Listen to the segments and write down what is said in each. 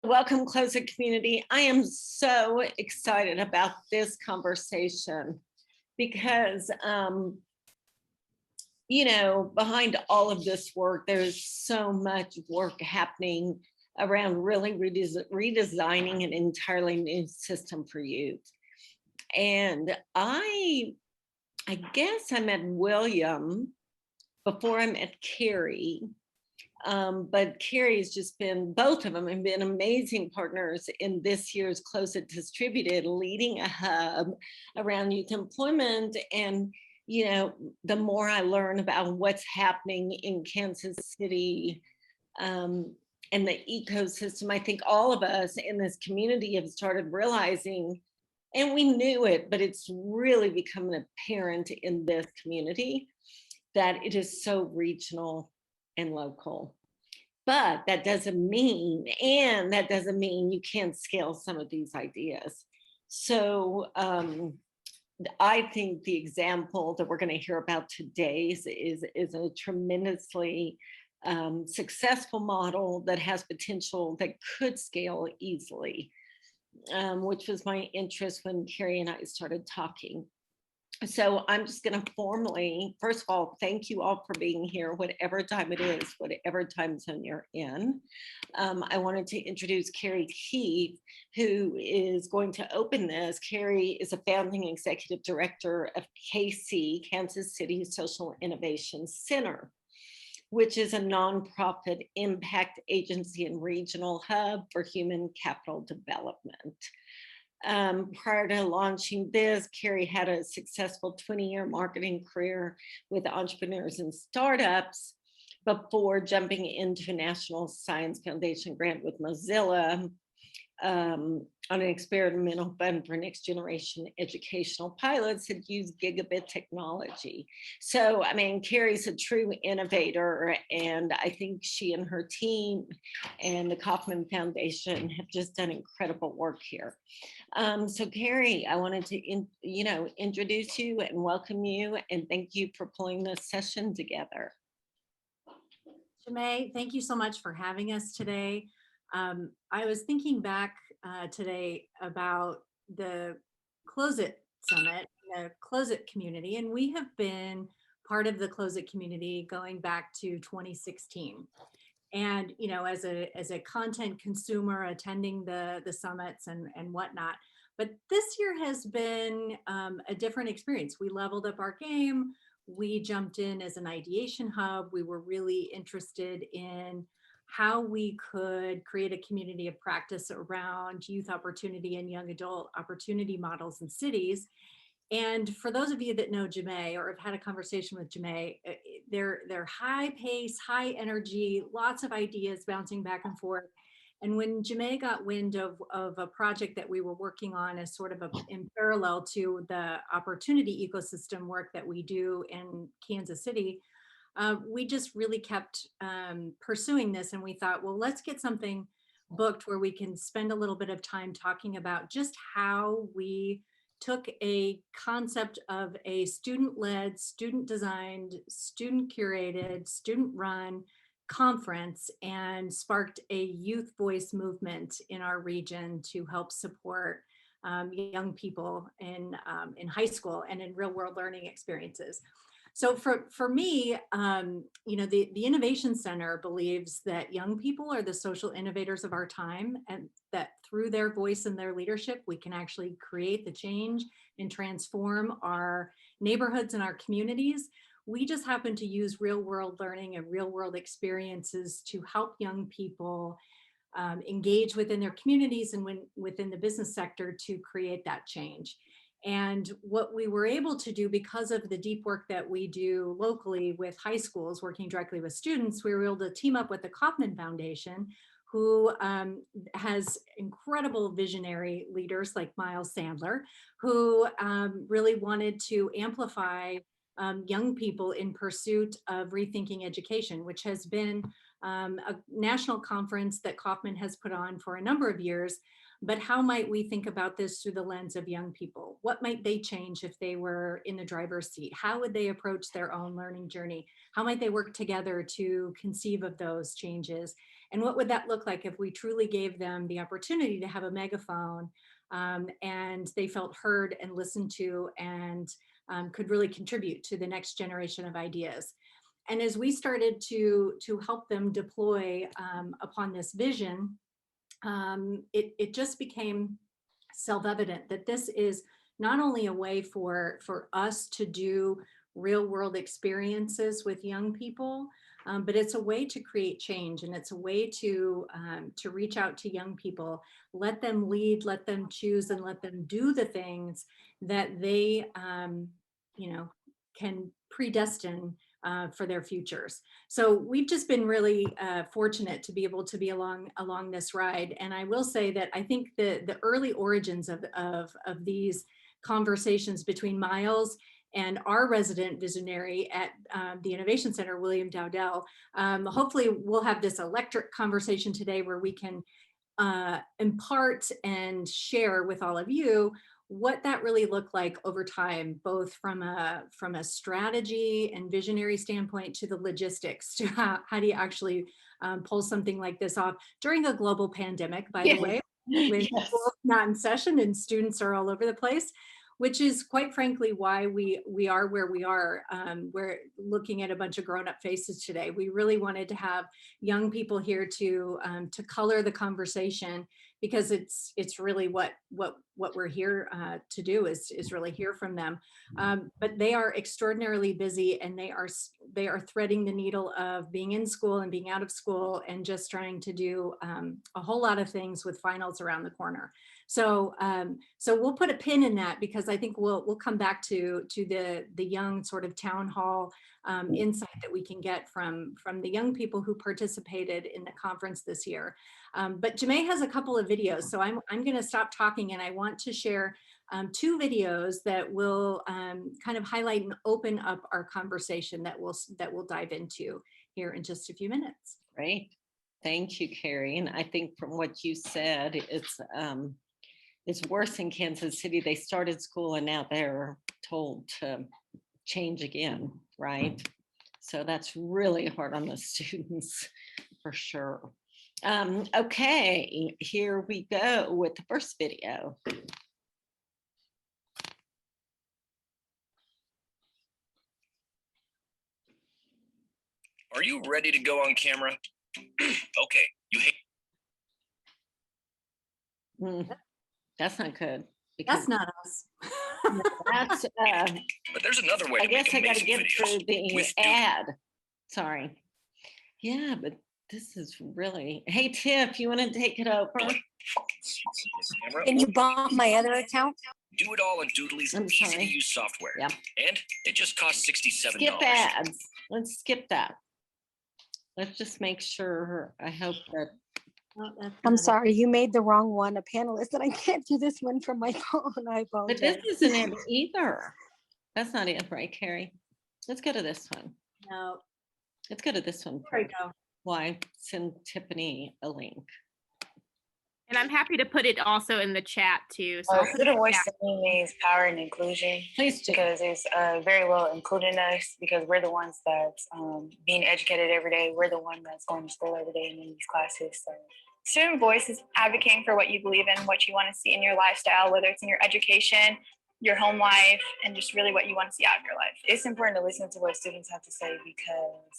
Welcome, Closet community. I am so excited about this conversation because, behind all of this work, there's so much work happening around really redesigning an entirely new system for youth. And I guess I met William before I met Carrie. But Carrie's just been, both of them have been amazing partners in this year's Closet Distributed, leading a hub around youth employment. And, the more I learn about what's happening in Kansas City and the ecosystem, I think all of us in this community have started realizing, and we knew it, but it's really becoming apparent in this community that it is so regional and local. But that doesn't mean you can't scale some of these ideas. So I think the example that we're going to hear about today is a tremendously successful model that has potential that could scale easily, which was my interest when Carrie and I started talking. So I'm just going to formally, first of all, thank you all for being here, whatever time it is, whatever time zone you're in. I wanted to introduce Carrie Keith, who is going to open this. Carrie is a founding executive director of Kansas City Social Innovation Center, which is a nonprofit impact agency and regional hub for human capital development. Prior to launching this, Carrie had a successful 20-year marketing career with entrepreneurs and startups before jumping into a National Science Foundation grant with Mozilla on an experimental fund for next generation educational pilots that use gigabit technology. So, I mean, Carrie's a true innovator, and I think she and her team and the Kauffman Foundation have just done incredible work here. So Carrie, I wanted to, introduce you and welcome you, and thank you for pulling this session together. Jemay, thank you so much for having us today. I was thinking back today about the Closet Summit, the Closet community, and we have been part of the Closet community going back to 2016. And as a content consumer attending the summits and whatnot, but this year has been a different experience. We leveled up our game. We jumped in as an ideation hub. We were really interested in how we could create a community of practice around youth opportunity and young adult opportunity models in cities. And for those of you that know Jemay or have had a conversation with Jemay, they're high pace, high energy, lots of ideas bouncing back and forth. And when Jemay got wind of a project that we were working on as sort of in parallel to the opportunity ecosystem work that we do in Kansas City, we just really kept pursuing this. And we thought, well, let's get something booked where we can spend a little bit of time talking about just how we took a concept of a student-led, student-designed, student-curated, student-run conference and sparked a youth voice movement in our region to help support young people in high school and in real-world learning experiences. So for me, the Innovation Center believes that young people are the social innovators of our time, and that through their voice and their leadership, we can actually create the change and transform our neighborhoods and our communities. We just happen to use real world learning and real world experiences to help young people engage within their communities and within the business sector to create that change. And what we were able to do because of the deep work that we do locally with high schools, working directly with students, we were able to team up with the Kauffman Foundation, who has incredible visionary leaders like Miles Sandler, who really wanted to amplify young people in pursuit of rethinking education, which has been a national conference that Kauffman has put on for a number of years. But how might we think about this through the lens of young people? What might they change if they were in the driver's seat? How would they approach their own learning journey? How might they work together to conceive of those changes? And what would that look like if we truly gave them the opportunity to have a megaphone, and they felt heard and listened to, and could really contribute to the next generation of ideas. And as we started to help them deploy upon this vision, it just became self-evident that this is not only a way for us to do real world experiences with young people, but it's a way to create change, and it's a way to reach out to young people, let them lead, let them choose, and let them do the things that they can predestine for their futures. So we've just been really fortunate to be able to be along this ride. And I will say that I think the early origins of these conversations between Miles and our resident visionary at the Innovation Center, William Dowdell. Hopefully we'll have this electric conversation today where we can impart and share with all of you what that really looked like over time, both from a strategy and visionary standpoint to the logistics, to how do you actually pull something like this off during a global pandemic, by the way, when school's not in session and students are all over the place, which is quite frankly why we are where we are. We're looking at a bunch of grown-up faces today. We really wanted to have young people here to color the conversation, because it's really what we're here to do is really hear from them. But they are extraordinarily busy, and they are threading the needle of being in school and being out of school, and just trying to do a whole lot of things with finals around the corner. So we'll put a pin in that, because I think we'll come back to the young sort of town hall insight that we can get from the young people who participated in the conference this year. But Jamae has a couple of videos, so I'm going to stop talking, and I want to share two videos that will kind of highlight and open up our conversation that we'll dive into here in just a few minutes. Great. Thank you, Carrie. And I think from what you said, it's worse in Kansas City. They started school and now they're told to change again, right? So that's really hard on the students for sure. Okay, here we go with the first video. Are you ready to go on camera? Okay, you hate. That's not good. That's not us. That's, but there's another way. I guess I got to get through the ad. Sorry. Yeah, but this is really. Hey, Tiff, you want to take it over? Can you bump my other account? Do it all in Doodly's easy-to-use software. Yeah. And it just costs $67. Skip ads. Let's skip that. Let's just make sure. I hope that. I'm sorry, you made the wrong one, a panelist, and I can't do this one from my phone. I apologize. But this isn't it either. That's not it, right, Carrie? Let's go to this one. No. Let's go to this one. There you go. Why? Send Tiffany a link. And I'm happy to put it also in the chat too. So Student voice to me means power and inclusion. Please do. Because it's very well including us, because we're the ones that's being educated every day. We're the one that's going to school every day and in these classes. So. Student voice is advocating for what you believe in, what you want to see in your lifestyle, whether it's in your education, your home life, and just really what you want to see out of your life. It's important to listen to what students have to say, because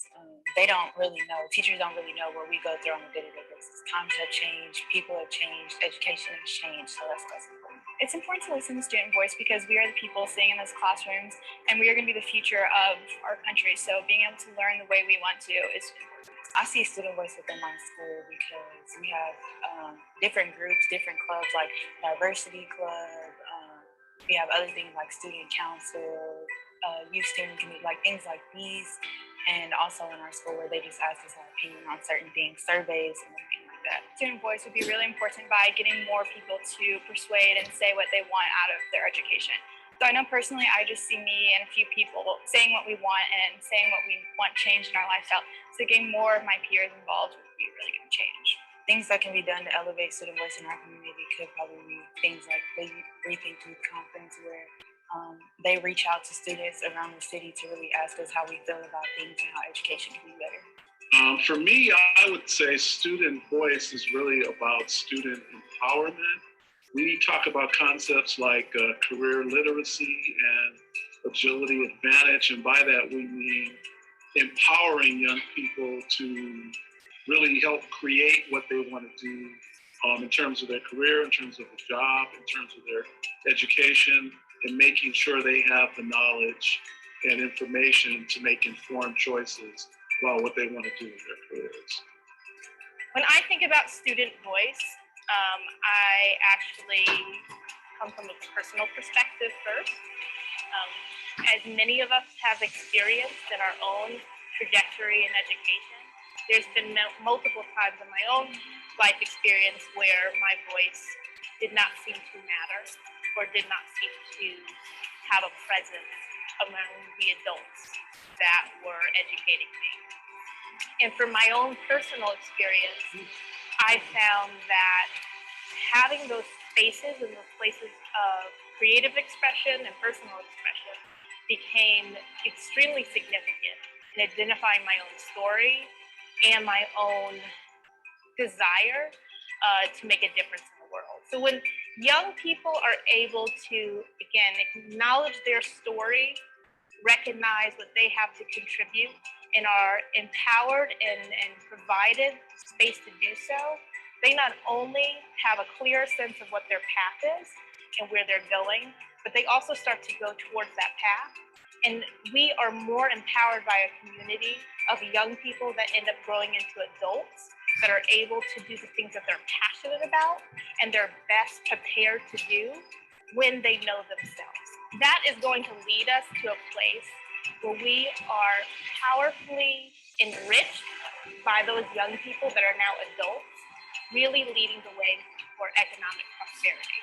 they don't really know, teachers don't really know what we go through on a day-to-day basis. Times have changed, people have changed, education has changed, so that's important. It's important to listen to student voice because we are the people sitting in those classrooms, and we are going to be the future of our country. So being able to learn the way we want to is important. I see student voice within my school because we have different groups, different clubs like diversity club. We have other things like student council, youth steering committee, like things like these. And also in our school where they just ask us our opinion on certain things, surveys and everything like that. Student voice would be really important by getting more people to persuade and say what they want out of their education. So I know personally, I just see me and a few people saying what we want and saying what we want changed in our lifestyle. So getting more of my peers involved would be really going to change. Things that can be done to elevate student voice in our community could probably be things like the RETHINK Youth Conference, where they reach out to students around the city to really ask us how we feel about things and how education can be better. For me, I would say student voice is really about student empowerment. We talk about concepts like career literacy and agility advantage, and by that we mean empowering young people to really help create what they want to do in terms of their career, in terms of a job, in terms of their education, and making sure they have the knowledge and information to make informed choices about what they want to do with their careers. When I think about student voice, I actually come from a personal perspective first. As many of us have experienced in our own trajectory in education, there's been multiple times in my own life experience where my voice did not seem to matter or did not seem to have a presence among the adults that were educating me. And from my own personal experience, I found that having those spaces and those places of creative expression and personal expression became extremely significant in identifying my own story and my own desire to make a difference in the world. So when young people are able to, again, acknowledge their story, recognize what they have to contribute, and are empowered and provided space to do so, they not only have a clear sense of what their path is and where they're going, but they also start to go towards that path. And we are more empowered by a community of young people that end up growing into adults that are able to do the things that they're passionate about and they're best prepared to do when they know themselves. That is going to lead us to a place where we are powerfully enriched by those young people that are now adults, really leading the way for economic prosperity.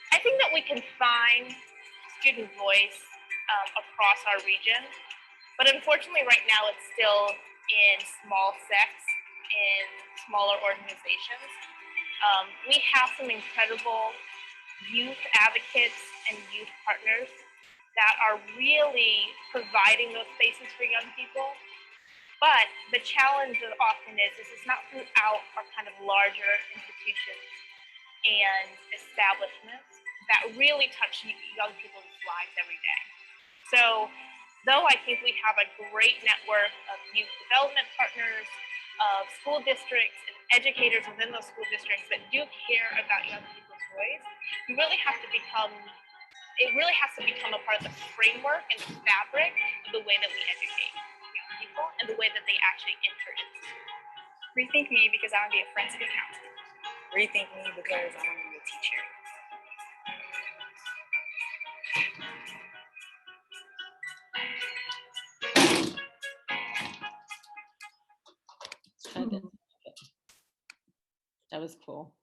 I think that we can find student voice across our region, but unfortunately right now it's still in small sects, in smaller organizations. We have some incredible youth advocates and youth partners that are really providing those spaces for young people. But the challenge often is it's not throughout our kind of larger institutions and establishments that really touch young people's lives every day. So though I think we have a great network of youth development partners, of school districts and educators within those school districts that do care about young people's voice, it really has to become a part of the framework and the fabric of the way that we educate young people and the way that they actually enter into. Rethink me because I want to be a forensic accountant. Rethink me because I want to be a teacher. That was cool.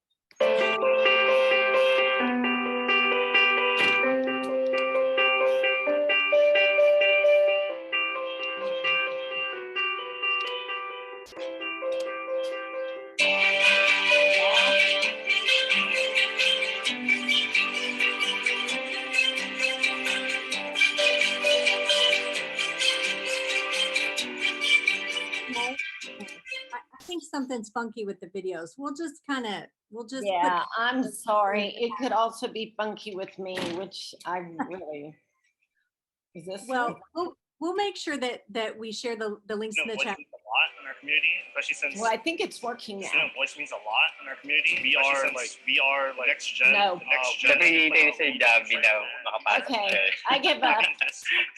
I think something's funky with the videos. We'll just Yeah, I'm sorry. It could also be funky with me, which I really, is this? Well, we'll make sure that we share the links in the chat. Means a lot in our community, especially since Well, I think it's working now. student voice means a lot in our community. We are like next gen. No. The next gen. Okay, I give up.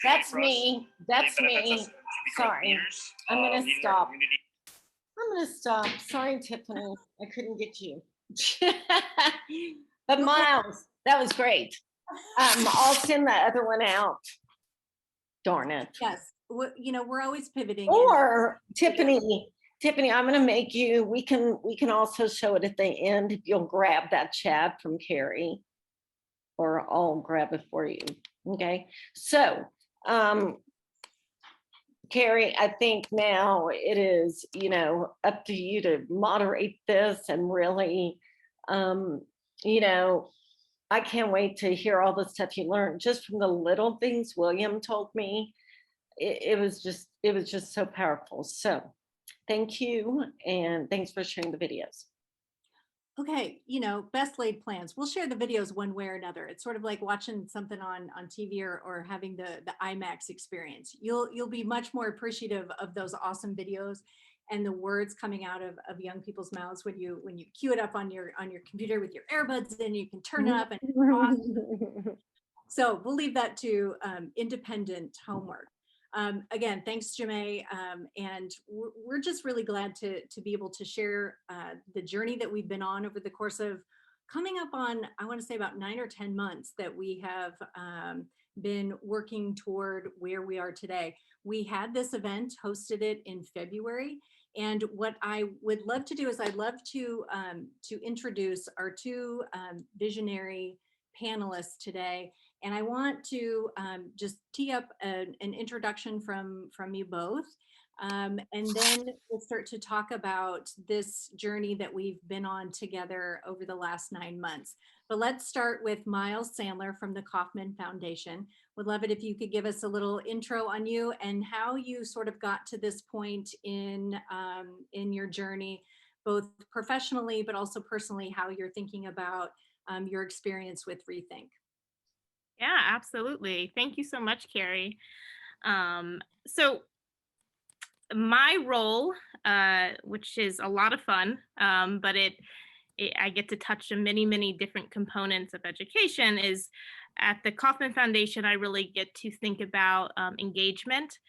That's me. That's me. Sorry. I'm gonna stop. I'm gonna stop. Sorry, Tiffany. I couldn't get you. But Miles, that was great. I'll send the other one out. Darn it. Yes, we're always pivoting. Or Tiffany, I'm gonna make you. We can also show it at the end if you'll grab that chat from Carrie, or I'll grab it for you. Okay. So, Carrie, I think now it is, up to you to moderate this and really, I can't wait to hear all the stuff you learned just from the little things William told me. It was just so powerful. So Thank you, and thanks for sharing the videos. Okay, best laid plans. We'll share the videos one way or another. It's sort of like watching something on TV or having the IMAX experience. You'll be much more appreciative of those awesome videos and the words coming out of young people's mouths when you cue it up on your computer with your earbuds, and you can turn it up and it's awesome. So we'll leave that to independent homework. Again, thanks, Jamae. And we're just really glad to be able to share the journey that we've been on over the course of coming up on, I want to say about 9 or 10 months that we have been working toward where we are today. We had this event, hosted it in February. And what I would love to do is I'd love to introduce our two visionary panelists today. And I want to just tee up an introduction from you both. And then we'll start to talk about this journey that we've been on together over the last 9 months. But let's start with Miles Sandler from the Kauffman Foundation. Would love it if you could give us a little intro on you and how you sort of got to this point in your journey, both professionally, but also personally, how you're thinking about your experience with RETHINK. Yeah, absolutely. Thank you so much, Carrie. So my role, which is a lot of fun, but I get to touch on many, many different components of education, is at the Kauffman Foundation. I really get to think about engagement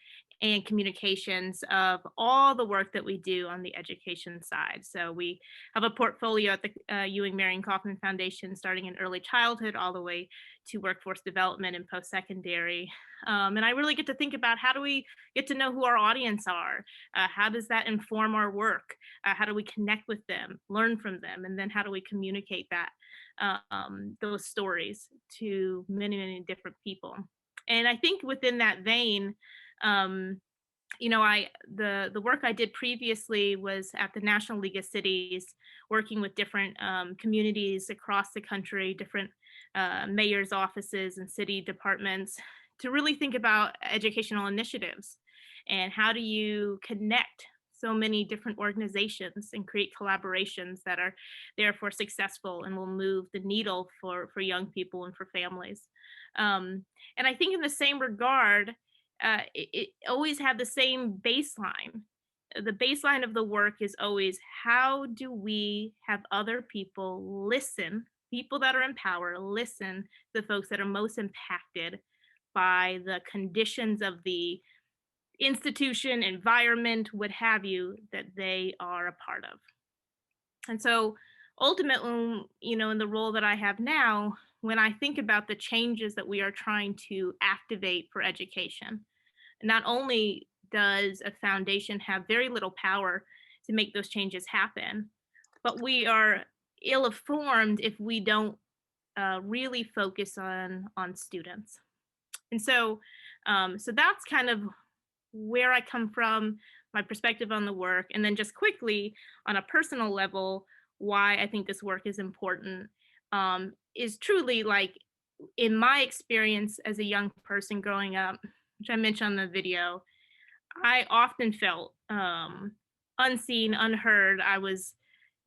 and communications of all the work that we do on the education side. So we have a portfolio at the Ewing Marion Kauffman Foundation, starting in early childhood all the way to workforce development and post-secondary. And I really get to think about, how do we get to know who our audience are? How does that inform our work? How do we connect with them, learn from them? And then how do we communicate that, those stories to many, many different people? And I think within that vein, the work I did previously was at the National League of Cities, working with different communities across the country, different mayor's offices and city departments, to really think about educational initiatives and how do you connect so many different organizations and create collaborations that are therefore successful and will move the needle for young people and for families. And I think in the same regard, it always had the same baseline. The baseline of the work is always, how do we have other people listen, people that are in power, listen to the folks that are most impacted by the conditions of the institution, environment, what have you, that they are a part of. And so ultimately, in the role that I have now, when I think about the changes that we are trying to activate for education, not only does a foundation have very little power to make those changes happen, but we are ill-informed if we don't really focus on students. And so that's kind of where I come from, my perspective on the work. And then just quickly, on a personal level, why I think this work is important is truly, like, in my experience as a young person growing up, which I mentioned on the video, I often felt unseen, unheard. I was,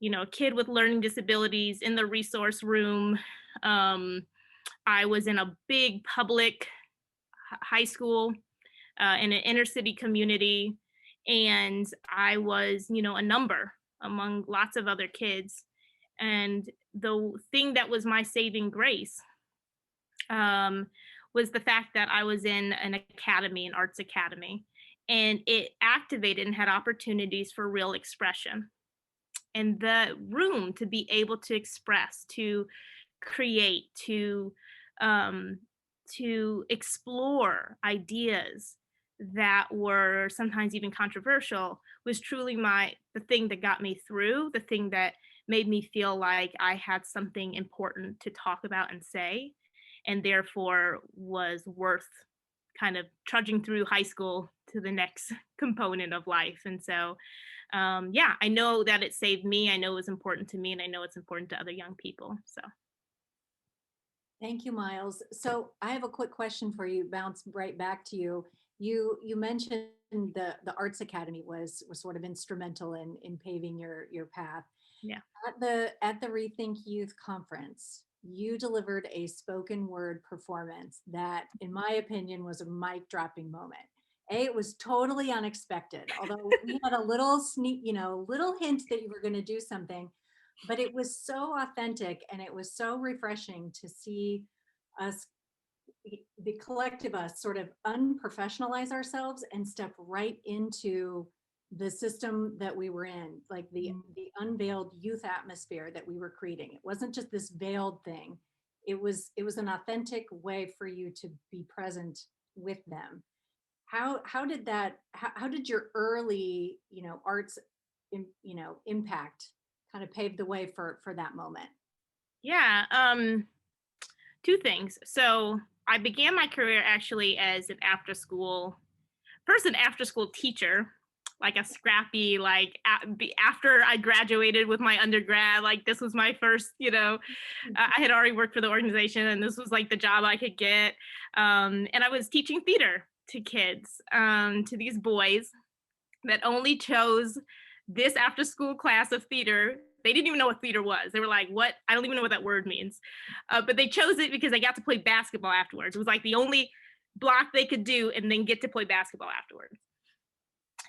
a kid with learning disabilities in the resource room. I was in a big public high school in an inner city community, and I was, a number among lots of other kids. And the thing that was my saving grace was the fact that I was in an academy, an arts academy, and it activated and had opportunities for real expression. And the room to be able to express, to create, to explore ideas that were sometimes even controversial was truly the thing that got me through, the thing that made me feel like I had something important to talk about and say, and therefore was worth kind of trudging through high school to the next component of life. And so, I know that it saved me. I know it was important to me, and I know it's important to other young people. So. Thank you, Miles. So I have a quick question for you, bounce right back to you. You mentioned the Arts Academy was sort of instrumental in paving your path. Yeah. At the Rethink Youth Conference, you delivered a spoken word performance that, in my opinion, was a mic dropping moment. It was totally unexpected, although we had a little sneak, little hint that you were going to do something, but it was so authentic and it was so refreshing to see us, the collective us, sort of unprofessionalize ourselves and step right into the system that we were in, like the unveiled youth atmosphere that we were creating. It wasn't just this veiled thing. It was an authentic way for you to be present with them. How did your early, arts, impact kind of pave the way for that moment? Yeah, two things. So I began my career actually as an after school teacher, like a scrappy, like after I graduated with my undergrad, like this was my first, I had already worked for the organization and this was like the job I could get. And I was teaching theater to kids, to these boys that only chose this after school class of theater. They didn't even know what theater was. They were like, what? I don't even know what that word means. But they chose it because they got to play basketball afterwards. It was like the only block they could do and then get to play basketball afterwards.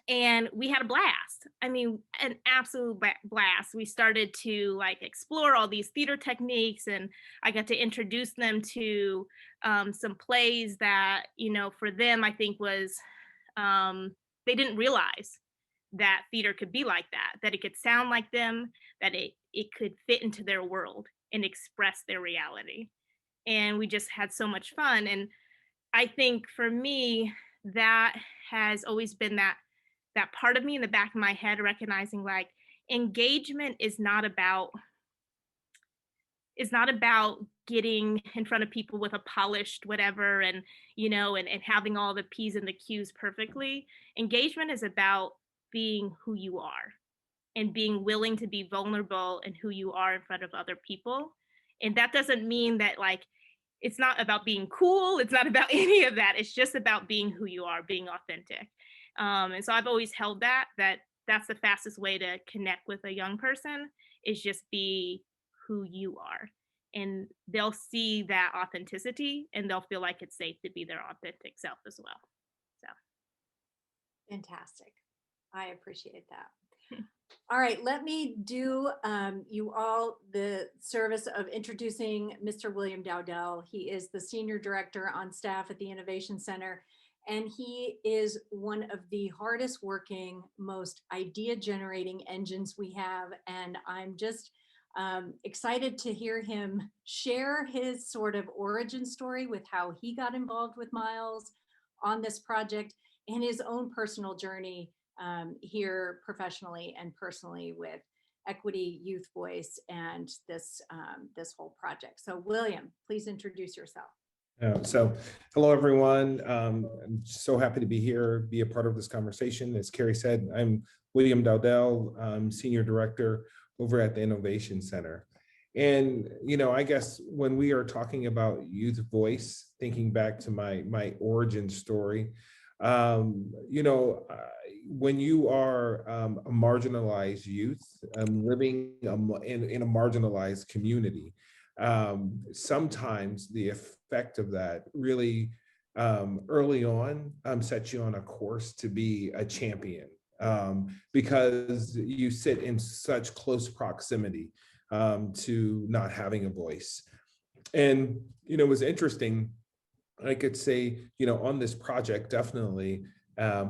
And we had a blast. I mean, an absolute blast. We started to like explore all these theater techniques, and I got to introduce them to some plays that, for them, I think was, they didn't realize that theater could be like that it could sound like them, that it could fit into their world and express their reality. And we just had so much fun. And I think for me, that has always been that part of me in the back of my head, recognizing like engagement is not about getting in front of people with a polished whatever and and having all the P's and the Q's perfectly. Engagement is about being who you are and being willing to be vulnerable in who you are in front of other people. And that doesn't mean that like it's not about being cool, it's not about any of that. It's just about being who you are, being authentic. And so I've always held that's the fastest way to connect with a young person, is just be who you are. And they'll see that authenticity and they'll feel like it's safe to be their authentic self as well. So. Fantastic. I appreciate that. All right, let me do you all the service of introducing Mr. William Dowdell. He is the Senior Director on staff at the Innovation Center, and he is one of the hardest working, most idea generating engines we have. And I'm just excited to hear him share his sort of origin story with how he got involved with Miles on this project and his own personal journey here professionally and personally with Equity Youth Voice and this whole project. So William, please introduce yourself. So hello, everyone. I'm so happy to be here, be a part of this conversation. As Carrie said, I'm William Dowdell, Senior Director over at the Innovation Center. And, I guess when we are talking about youth voice, thinking back to my origin story, when you are a marginalized youth living in a marginalized community, sometimes the effect of that really early on sets you on a course to be a champion, because you sit in such close proximity to not having a voice. And, it was interesting. I could say, on this project, definitely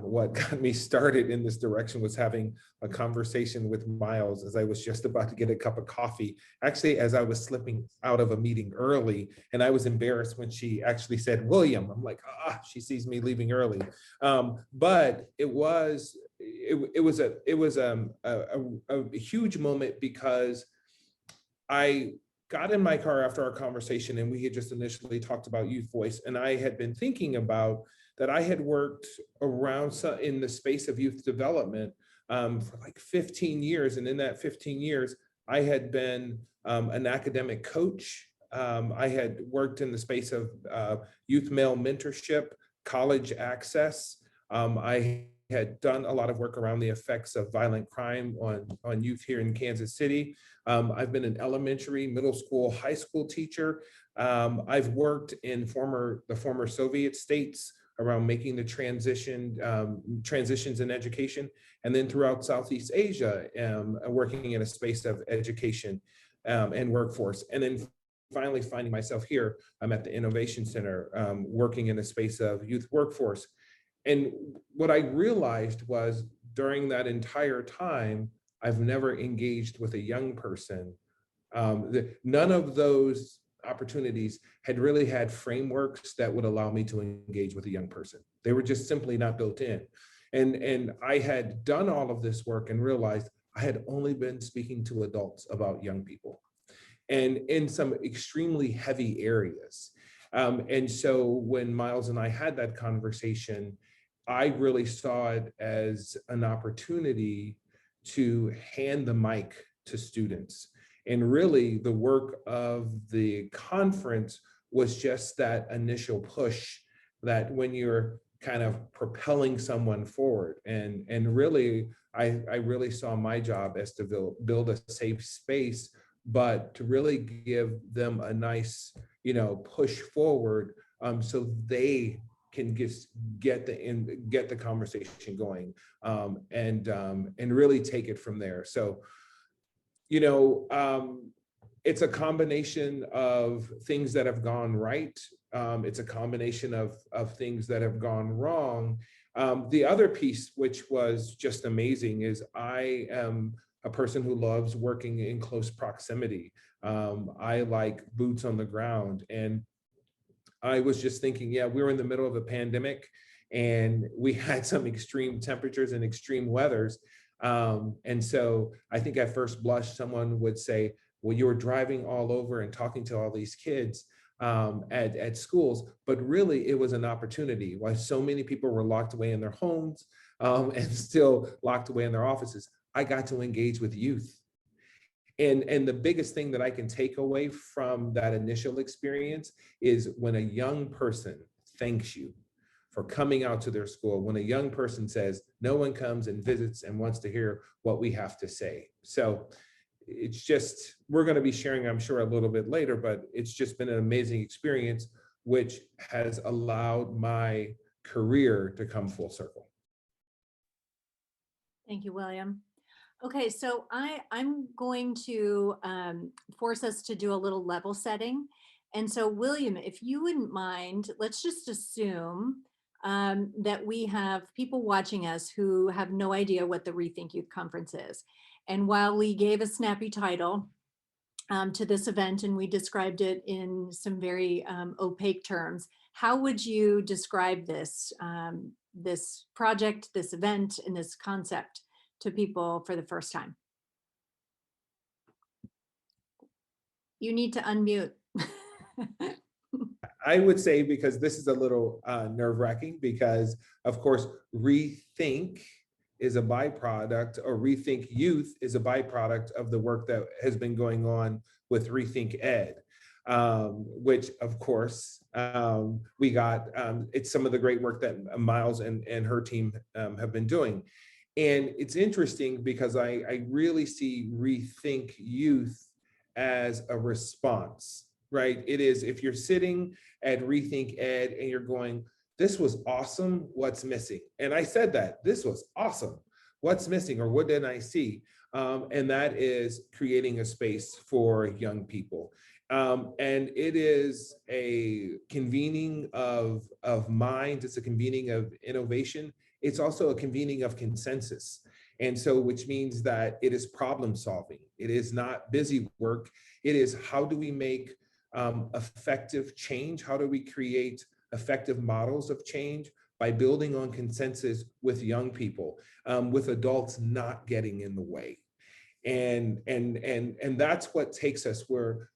what got me started in this direction was having a conversation with Miles as I was just about to get a cup of coffee, actually, as I was slipping out of a meeting early. And I was embarrassed when she actually said, William. I'm like, she sees me leaving early. But it was a huge moment, because I got in my car after our conversation and we had just initially talked about youth voice. And I had been thinking about that I had worked around in the space of youth development for like 15 years. And in that 15 years, I had been an academic coach. I had worked in the space of youth male mentorship. college access. I had done a lot of work around the effects of violent crime on youth here in Kansas City. I've been an elementary, middle school, high school teacher. I've worked in the former Soviet states around making the transitions in education, and then throughout Southeast Asia, working in a space of education and workforce. And then finally finding myself here, I'm at the Innovation Center, working in a space of youth workforce. And what I realized was during that entire time, I've never engaged with a young person. None of those opportunities had really had frameworks that would allow me to engage with a young person. They were just simply not built in. And I had done all of this work and realized I had only been speaking to adults about young people, and in some extremely heavy areas. And so when Miles and I had that conversation, I really saw it as an opportunity to hand the mic to students. And really the work of the conference was just that initial push, that when you're kind of propelling someone forward. And really, I really saw my job as to build a safe space, but to really give them a nice, push forward, so they can get the conversation going, and really take it from there. So, it's a combination of things that have gone right. It's a combination of things that have gone wrong. The other piece, which was just amazing, is I am a person who loves working in close proximity. I like boots on the ground. And I was just thinking, we were in the middle of a pandemic and we had some extreme temperatures and extreme weathers. And so I think at first blush, someone would say, well, you were driving all over and talking to all these kids at schools, but really it was an opportunity. Why so many people were locked away in their homes and still locked away in their offices, I got to engage with youth. And the biggest thing that I can take away from that initial experience is when a young person thanks you for coming out to their school, when a young person says, no one comes and visits and wants to hear what we have to say. So it's just, we're going to be sharing, I'm sure, a little bit later, but it's just been an amazing experience, which has allowed my career to come full circle. Thank you, William. Okay, so I'm going to force us to do a little level setting. And so William, if you wouldn't mind, let's just assume that we have people watching us who have no idea what the Rethink Youth Conference is. And while we gave a snappy title to this event and we described it in some very opaque terms, how would you describe this, this project, this event, and this concept to people for the first time? You need to unmute. I would say, because this is a little nerve-wracking, because of course, Rethink is a byproduct, or Rethink Youth is a byproduct of the work that has been going on with RETHINK, which of course we got, it's some of the great work that Miles and her team have been doing. And it's interesting because I really see Rethink Youth as a response, right? It is, if you're sitting at RETHINK and you're going, this was awesome, what's missing? And I said that, this was awesome, what's missing, or what didn't I see? And that is creating a space for young people. And it is a convening of minds, it's a convening of innovation. It's also a convening of consensus. And so, which means that it is problem solving. It is not busy work. It is, how do we make effective change? How do we create effective models of change? By building on consensus with young people, with adults not getting in the way. And that's what takes us where,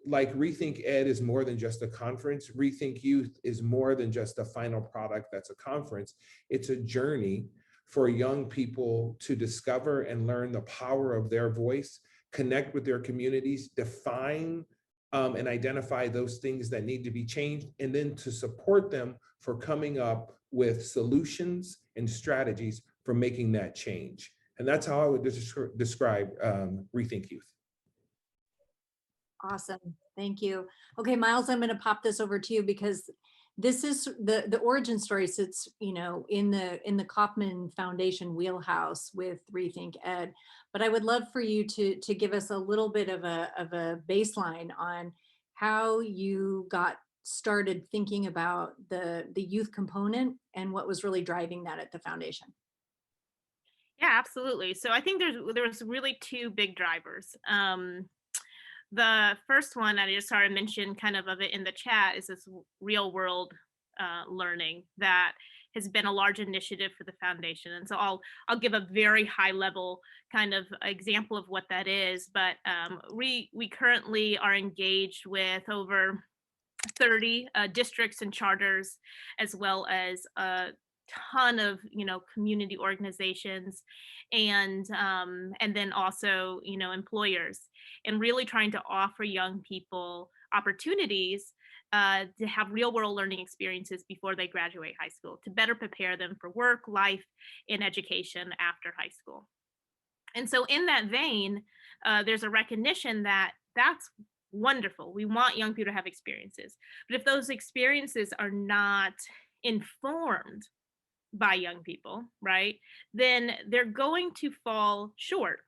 like, Rethink Ed is more than just a conference. Rethink Youth is more than just a final product that's a conference. It's a journey for young people to discover and learn the power of their voice, connect with their communities, define and identify those things that need to be changed, and then to support them for coming up with solutions and strategies for making that change. And that's how I would describe Rethink Youth. Awesome. Thank you. Okay, Miles, I'm going to pop this over to you because this is the origin story sits, you know, in the Kauffman Foundation wheelhouse with Rethink Ed. But I would love for you to give us a little bit of a baseline on how you got started thinking about the youth component and what was really driving that at the foundation. Yeah, absolutely. So I think there was really two big drivers. The first one that I just started to mention kind of it in the chat is this real world learning that has been a large initiative for the foundation. And so I'll give a very high level kind of example of what that is. But we currently are engaged with over 30 districts and charters, as well as a ton of, you know, community organizations, and then also, you know, employers, and really trying to offer young people opportunities to have real world learning experiences before they graduate high school, to better prepare them for work, life, and education after high school. And so in that vein, there's a recognition that that's wonderful. We want young people to have experiences. But if those experiences are not informed by young people, right, then they're going to fall short,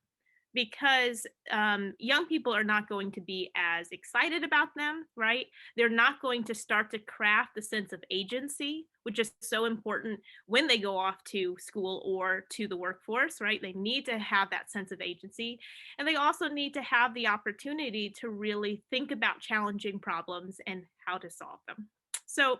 because young people are not going to be as excited about them, right? They're not going to start to craft the sense of agency, which is so important when they go off to school or to the workforce, right? They need to have that sense of agency. And they also need to have the opportunity to really think about challenging problems and how to solve them. So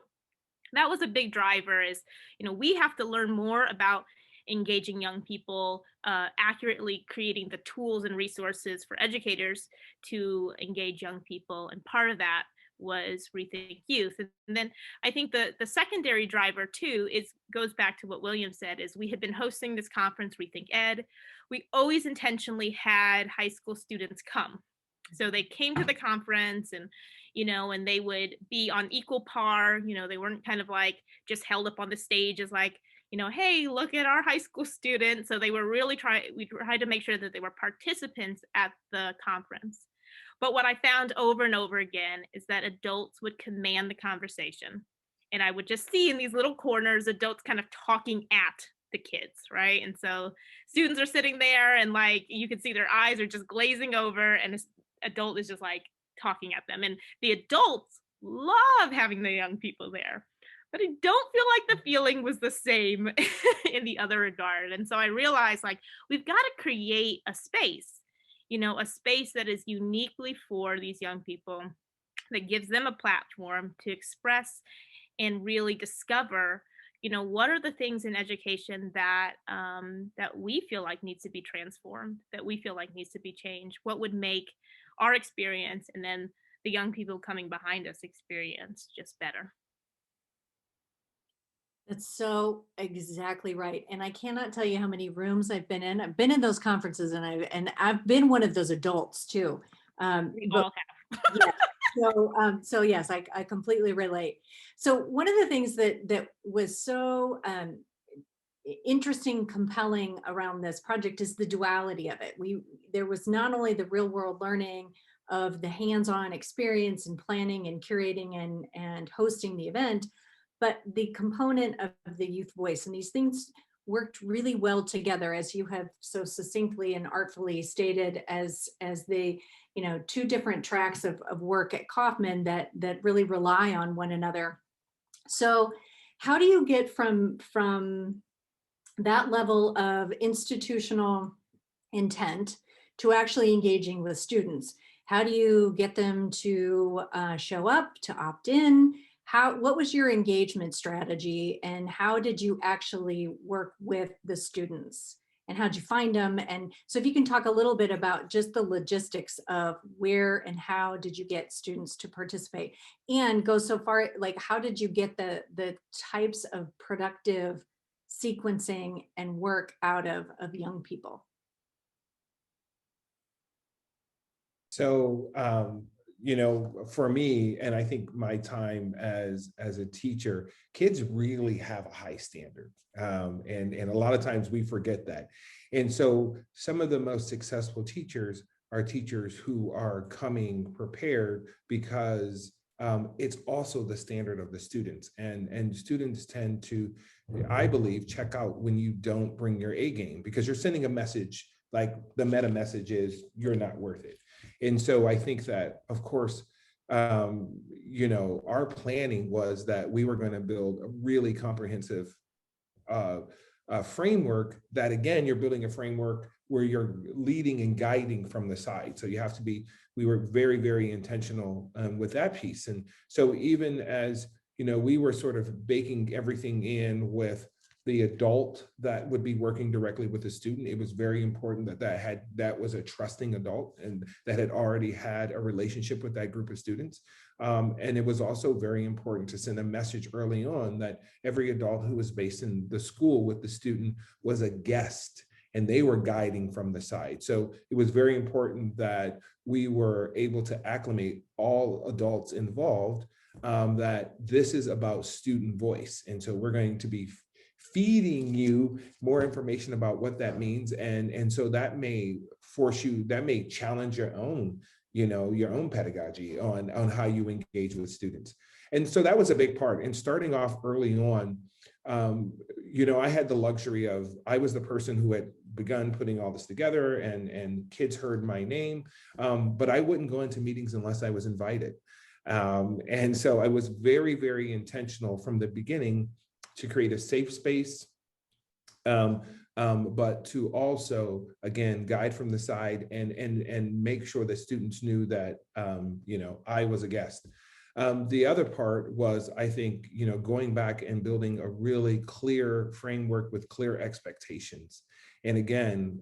that was a big driver, is, you know, we have to learn more about engaging young people, accurately creating the tools and resources for educators to engage young people. And part of that was Rethink Youth. And then I think the secondary driver too goes back to what William said, is we had been hosting this conference, Rethink Ed. We always intentionally had high school students come. So they came to the conference, and, you know, and they would be on equal par. You know, they weren't kind of like just held up on the stage as like, you know, hey, look at our high school students. So they were really we tried to make sure that they were participants at the conference. But what I found over and over again is that adults would command the conversation. And I would just see in these little corners, adults kind of talking at the kids, right? And so students are sitting there, and like, you can see their eyes are just glazing over, and this adult is just like talking at them. And the adults love having the young people there. But I don't feel like the feeling was the same in the other regard. And so I realized, like, we've got to create a space, you know, a space that is uniquely for these young people, that gives them a platform to express and really discover, you know, what are the things in education that that we feel like needs to be transformed, that we feel like needs to be changed, what would make our experience, and then the young people coming behind us, experience just better. That's so exactly right. And I cannot tell you how many rooms I've been in. I've been in those conferences, and I've been one of those adults too. We all have. Yeah. So yes, I completely relate. So one of the things that was so interesting, compelling around this project is the duality of it. There was not only the real world learning of the hands-on experience and planning and curating and hosting the event, but the component of the youth voice. And these things worked really well together, as you have so succinctly and artfully stated, as the, you know, two different tracks of work at Kauffman that really rely on one another. So how do you get from that level of institutional intent to actually engaging with students? How do you get them to show up, to opt in? What was your engagement strategy, and how did you actually work with the students, and how did you find them? And so if you can talk a little bit about just the logistics of where and how did you get students to participate, and go so far, like, how did you get the types of productive sequencing and work out of young people? So you know, for me, and I think my time as a teacher, kids really have a high standard. And a lot of times we forget that. And so some of the most successful teachers are teachers who are coming prepared because it's also the standard of the students. And students tend to, I believe, check out when you don't bring your A game, because you're sending a message, like the meta message is you're not worth it. And so I think that, of course, you know, our planning was that we were going to build a really comprehensive framework that, again, you're building a framework where you're leading and guiding from the side. So you have to be, we were very, very intentional with that piece. And so even as, you know, we were sort of baking everything in with the adult that would be working directly with the student, it was very important that that was a trusting adult and that had already had a relationship with that group of students. And it was also very important to send a message early on that every adult who was based in the school with the student was a guest and they were guiding from the side. So it was very important that we were able to acclimate all adults involved, that this is about student voice. And so we're going to be feeding you more information about what that means. And so that may force you, that may challenge your own, you know, your own pedagogy on how you engage with students. And so that was a big part. And starting off early on, you know, I had the luxury of, I was the person who had begun putting all this together, and kids heard my name, but I wouldn't go into meetings unless I was invited. And so I was very, very intentional from the beginning to create a safe space, but to also, again, guide from the side and make sure that students knew that, you know, I was a guest. The other part was, I think, you know, going back and building a really clear framework with clear expectations. And again,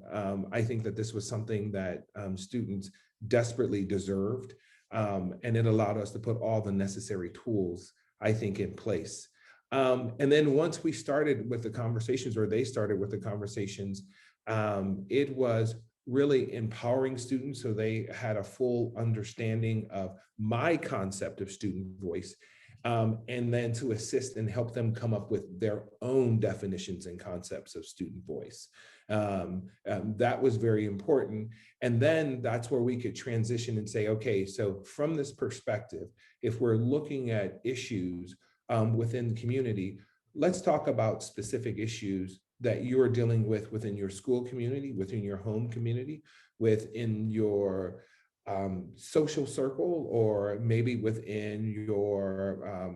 I think that this was something that students desperately deserved. And it allowed us to put all the necessary tools, I think, in place. And then once we started with the conversations, or they started with the conversations, it was really empowering students so they had a full understanding of my concept of student voice, and then to assist and help them come up with their own definitions and concepts of student voice. That was very important. And then that's where we could transition and say, okay, so from this perspective, if we're looking at issues within the community, let's talk about specific issues that you're dealing with within your school community, within your home community, within your social circle, or maybe within your,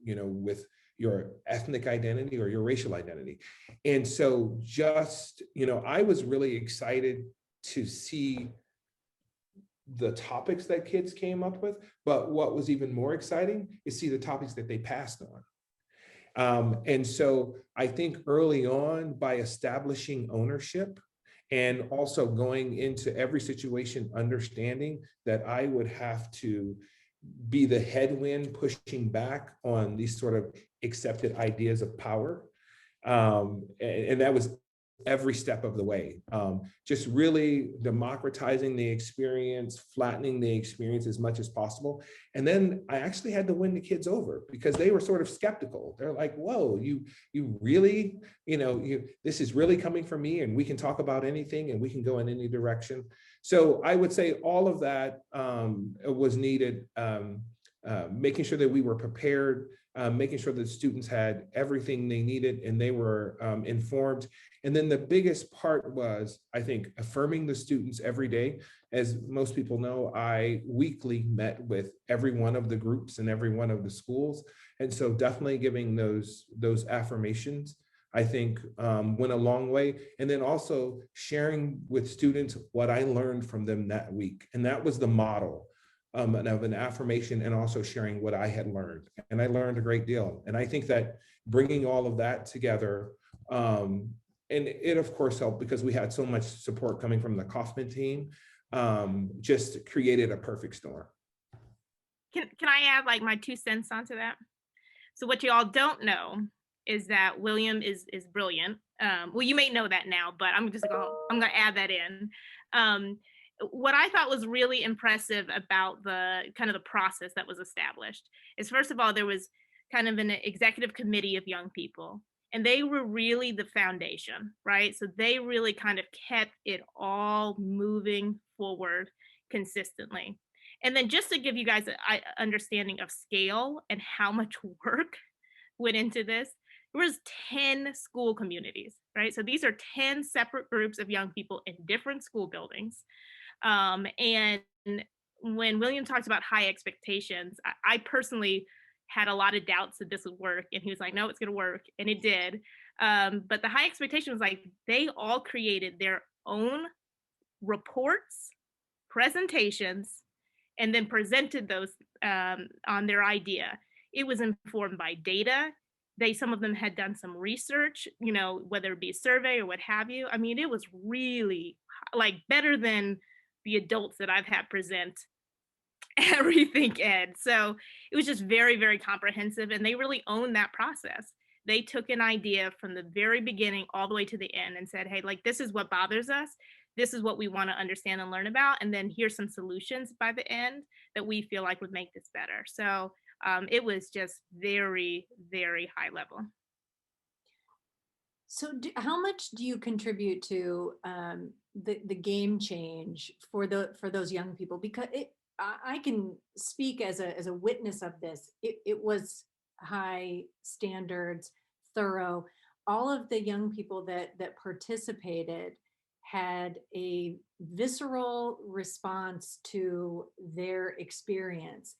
you know, with your ethnic identity or your racial identity. And so just, you know, I was really excited to see the topics that kids came up with, but what was even more exciting is see the topics that they passed on. And so I think early on, by establishing ownership and also going into every situation, understanding that I would have to be the headwind pushing back on these sort of accepted ideas of power. And that was every step of the way. Just really democratizing the experience, flattening the experience as much as possible. And then I actually had to win the kids over because they were sort of skeptical. They're like, whoa, you really, you know, this is really coming from me, and we can talk about anything and we can go in any direction. So I would say all of that was needed, making sure that we were prepared, making sure that students had everything they needed and they were informed. And then the biggest part was, I think, affirming the students every day. As most people know, I weekly met with every one of the groups and every one of the schools. And so definitely giving those affirmations, I think, went a long way. And then also sharing with students what I learned from them that week. And that was the model of an affirmation, and also sharing what I had learned. And I learned a great deal. And I think that bringing all of that together, and it of course helped because we had so much support coming from the Kaufman team, just created a perfect storm. Can I add like my 2 cents onto that? So what you all don't know is that William is brilliant. Well, you may know that now, but I'm gonna add that in. what I thought was really impressive about the kind of the process that was established is, first of all, there was kind of an executive committee of young people, and they were really the foundation, right? So they really kind of kept it all moving forward consistently. And then just to give you guys an understanding of scale and how much work went into this, there was 10 school communities, right? So these are 10 separate groups of young people in different school buildings. And when William talks about high expectations, I personally had a lot of doubts that this would work. And he was like, no, it's going to work. And it did. But the high expectation was like, they all created their own reports, presentations, and then presented those on their idea. It was informed by data. Some of them had done some research, you know, whether it be a survey or what have you. I mean, it was really like better than the adults that I've had present at RETHINK Ed. So it was just very, very comprehensive, and they really owned that process. They took an idea from the very beginning all the way to the end and said, hey, like, this is what bothers us. This is what we want to understand and learn about. And then here's some solutions by the end that we feel like would make this better. So it was just very, very high level. So how much do you contribute to the game change for those young people? Because I can speak as a witness of this. It was high standards, thorough. All of the young people that participated had a visceral response to their experience,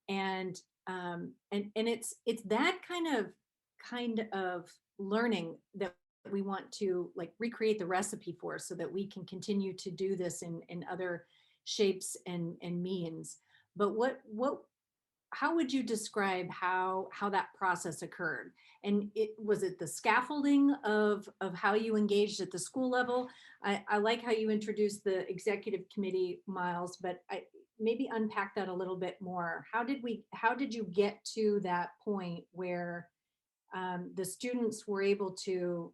and it's that kind of learning that we want to like recreate the recipe for, so that we can continue to do this in other shapes and means. But how would you describe how that process occurred? And was it the scaffolding of how you engaged at the school level? I like how you introduced the executive committee, Miles, but maybe unpack that a little bit more. How did you get to that point where the students were able to,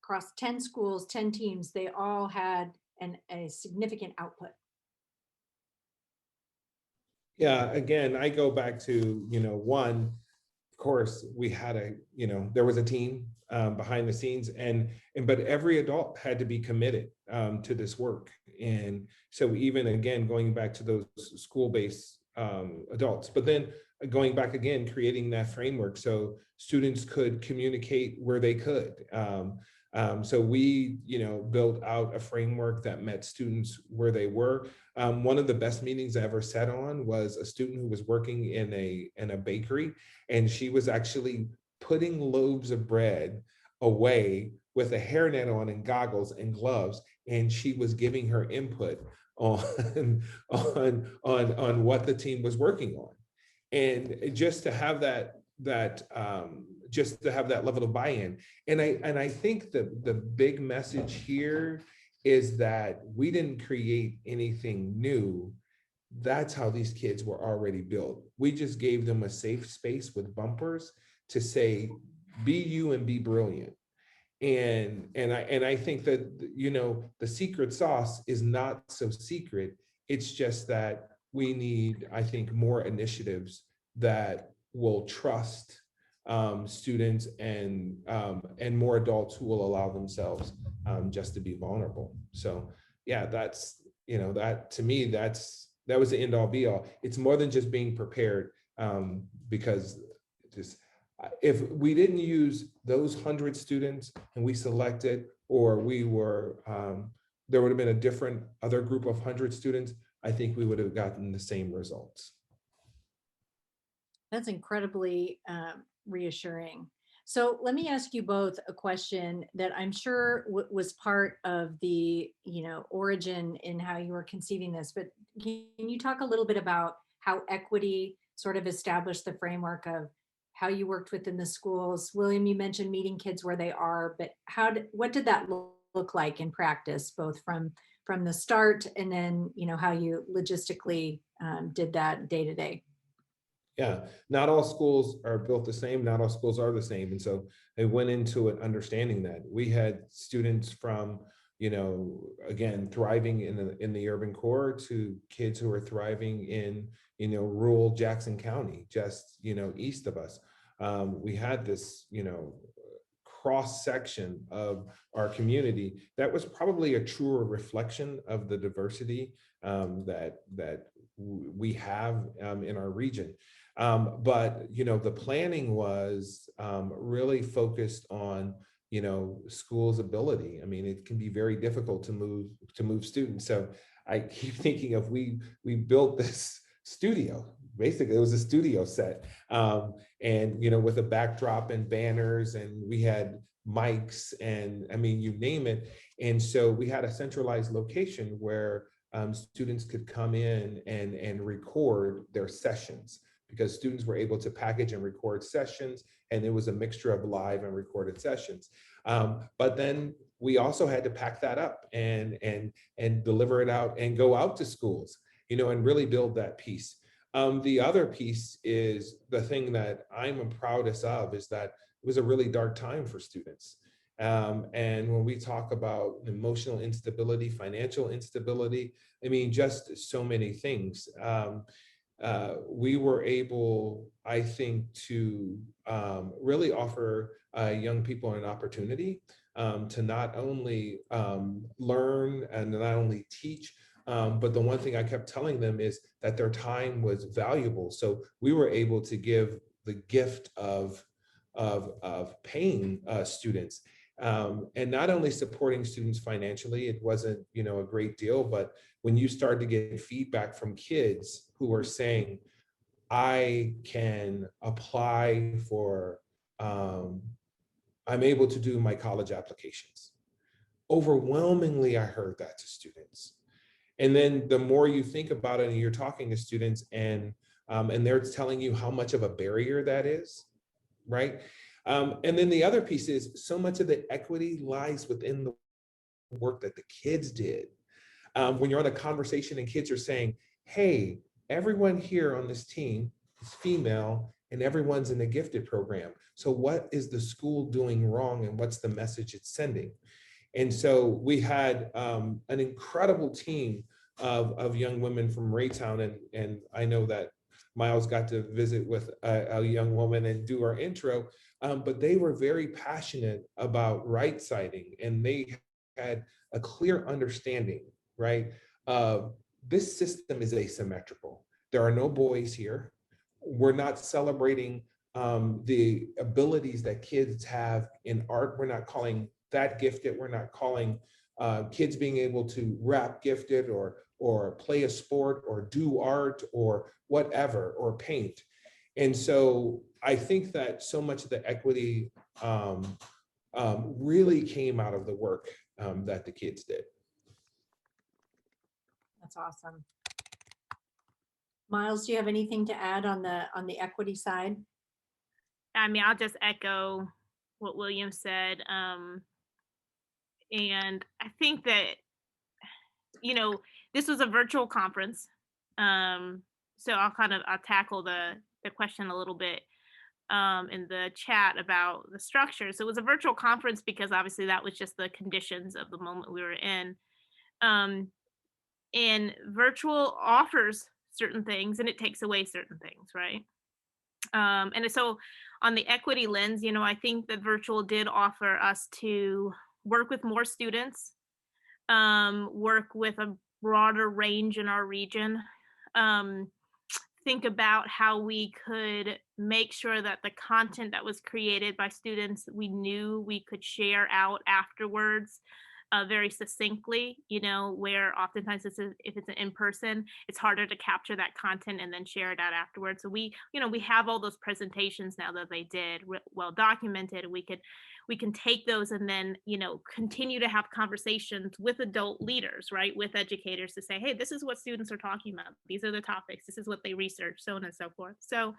across 10 schools, 10 teams, they all had a significant output? Yeah, again, I go back to, one, of course, we had there was a team behind the scenes, but every adult had to be committed to this work. And so even again, going back to those school-based adults, but then going back again, creating that framework so students could communicate where they could. So we, built out a framework that met students where they were. One of the best meetings I ever sat on was a student who was working in a bakery, and she was actually putting loaves of bread away with a hairnet on and goggles and gloves, and she was giving her input on what the team was working on. And just to have that level of buy-in. And I think the big message here is that we didn't create anything new. That's how these kids were already built. We just gave them a safe space with bumpers to say, be you and be brilliant. And I think that, the secret sauce is not so secret. It's just that we need, I think, more initiatives that will trust students and more adults who will allow themselves just to be vulnerable. So yeah, that's, that to me, that was the end all be all. It's more than just being prepared, because if we didn't use those 100 students and we selected, or we were, there would have been a different other group of 100 students, I think we would have gotten the same results. That's incredibly reassuring. So let me ask you both a question that I'm sure was part of the origin in how you were conceiving this, but can you talk a little bit about how equity sort of established the framework of how you worked within the schools? William, you mentioned meeting kids where they are, but what did that look like in practice, both from the start and then how you logistically did that day to day? Yeah, not all schools are built the same. Not all schools are the same. And so they went into it understanding that. We had students from again, thriving in the urban core to kids who are thriving in, rural Jackson County, just, east of us. We had this, cross section of our community that was probably a truer reflection of the diversity that we have in our region. But the planning was really focused on schools' ability. I mean, it can be very difficult to move students. So I keep thinking of we built this studio. Basically, it was a studio set, and with a backdrop and banners, and we had mics, and I mean, you name it. And so we had a centralized location where students could come in and record their sessions, because students were able to package and record sessions, and it was a mixture of live and recorded sessions. But then we also had to pack that up and deliver it out and go out to schools, and really build that piece. The other piece is the thing that I'm proudest of, is that it was a really dark time for students. And when we talk about emotional instability, financial instability, I mean, just so many things. We were able, I think, to really offer young people an opportunity to not only learn and not only teach, but the one thing I kept telling them is that their time was valuable. So we were able to give the gift of paying students, and not only supporting students financially. It wasn't, a great deal, but when you start to get feedback from kids who are saying, I can apply for, I'm able to do my college applications. Overwhelmingly, I heard that to students. And then the more you think about it and you're talking to students, and they're telling you how much of a barrier that is, right? And then the other piece is, so much of the equity lies within the work that the kids did. When you're on a conversation and kids are saying, hey, everyone here on this team is female and everyone's in the gifted program. So what is the school doing wrong, and what's the message it's sending? And so we had an incredible team of young women from Raytown, and I know that Miles got to visit with a young woman and do our intro, but they were very passionate about right siding, and they had a clear understanding, right? This system is asymmetrical. There are no boys here. We're not celebrating the abilities that kids have in art. We're not calling that gifted. We're not calling kids being able to rap gifted, or play a sport, or do art, or whatever, or paint. And so I think that so much of the equity really came out of the work that the kids did. That's awesome. Miles, do you have anything to add on the equity side? I mean, I'll just echo what William said. And I think that, this was a virtual conference. So I'll tackle the question a little bit in the chat about the structure. So it was a virtual conference because obviously that was just the conditions of the moment we were in. And virtual offers certain things and it takes away certain things, right? And so on the equity lens, I think that virtual did offer us to work with more students, work with a broader range in our region, think about how we could make sure that the content that was created by students, we knew we could share out afterwards very succinctly, where oftentimes if it's an in-person, it's harder to capture that content and then share it out afterwards. So we have all those presentations now that they did well documented. We can take those and then, continue to have conversations with adult leaders, right? With educators to say, hey, this is what students are talking about. These are the topics. This is what they research, so on and so forth. So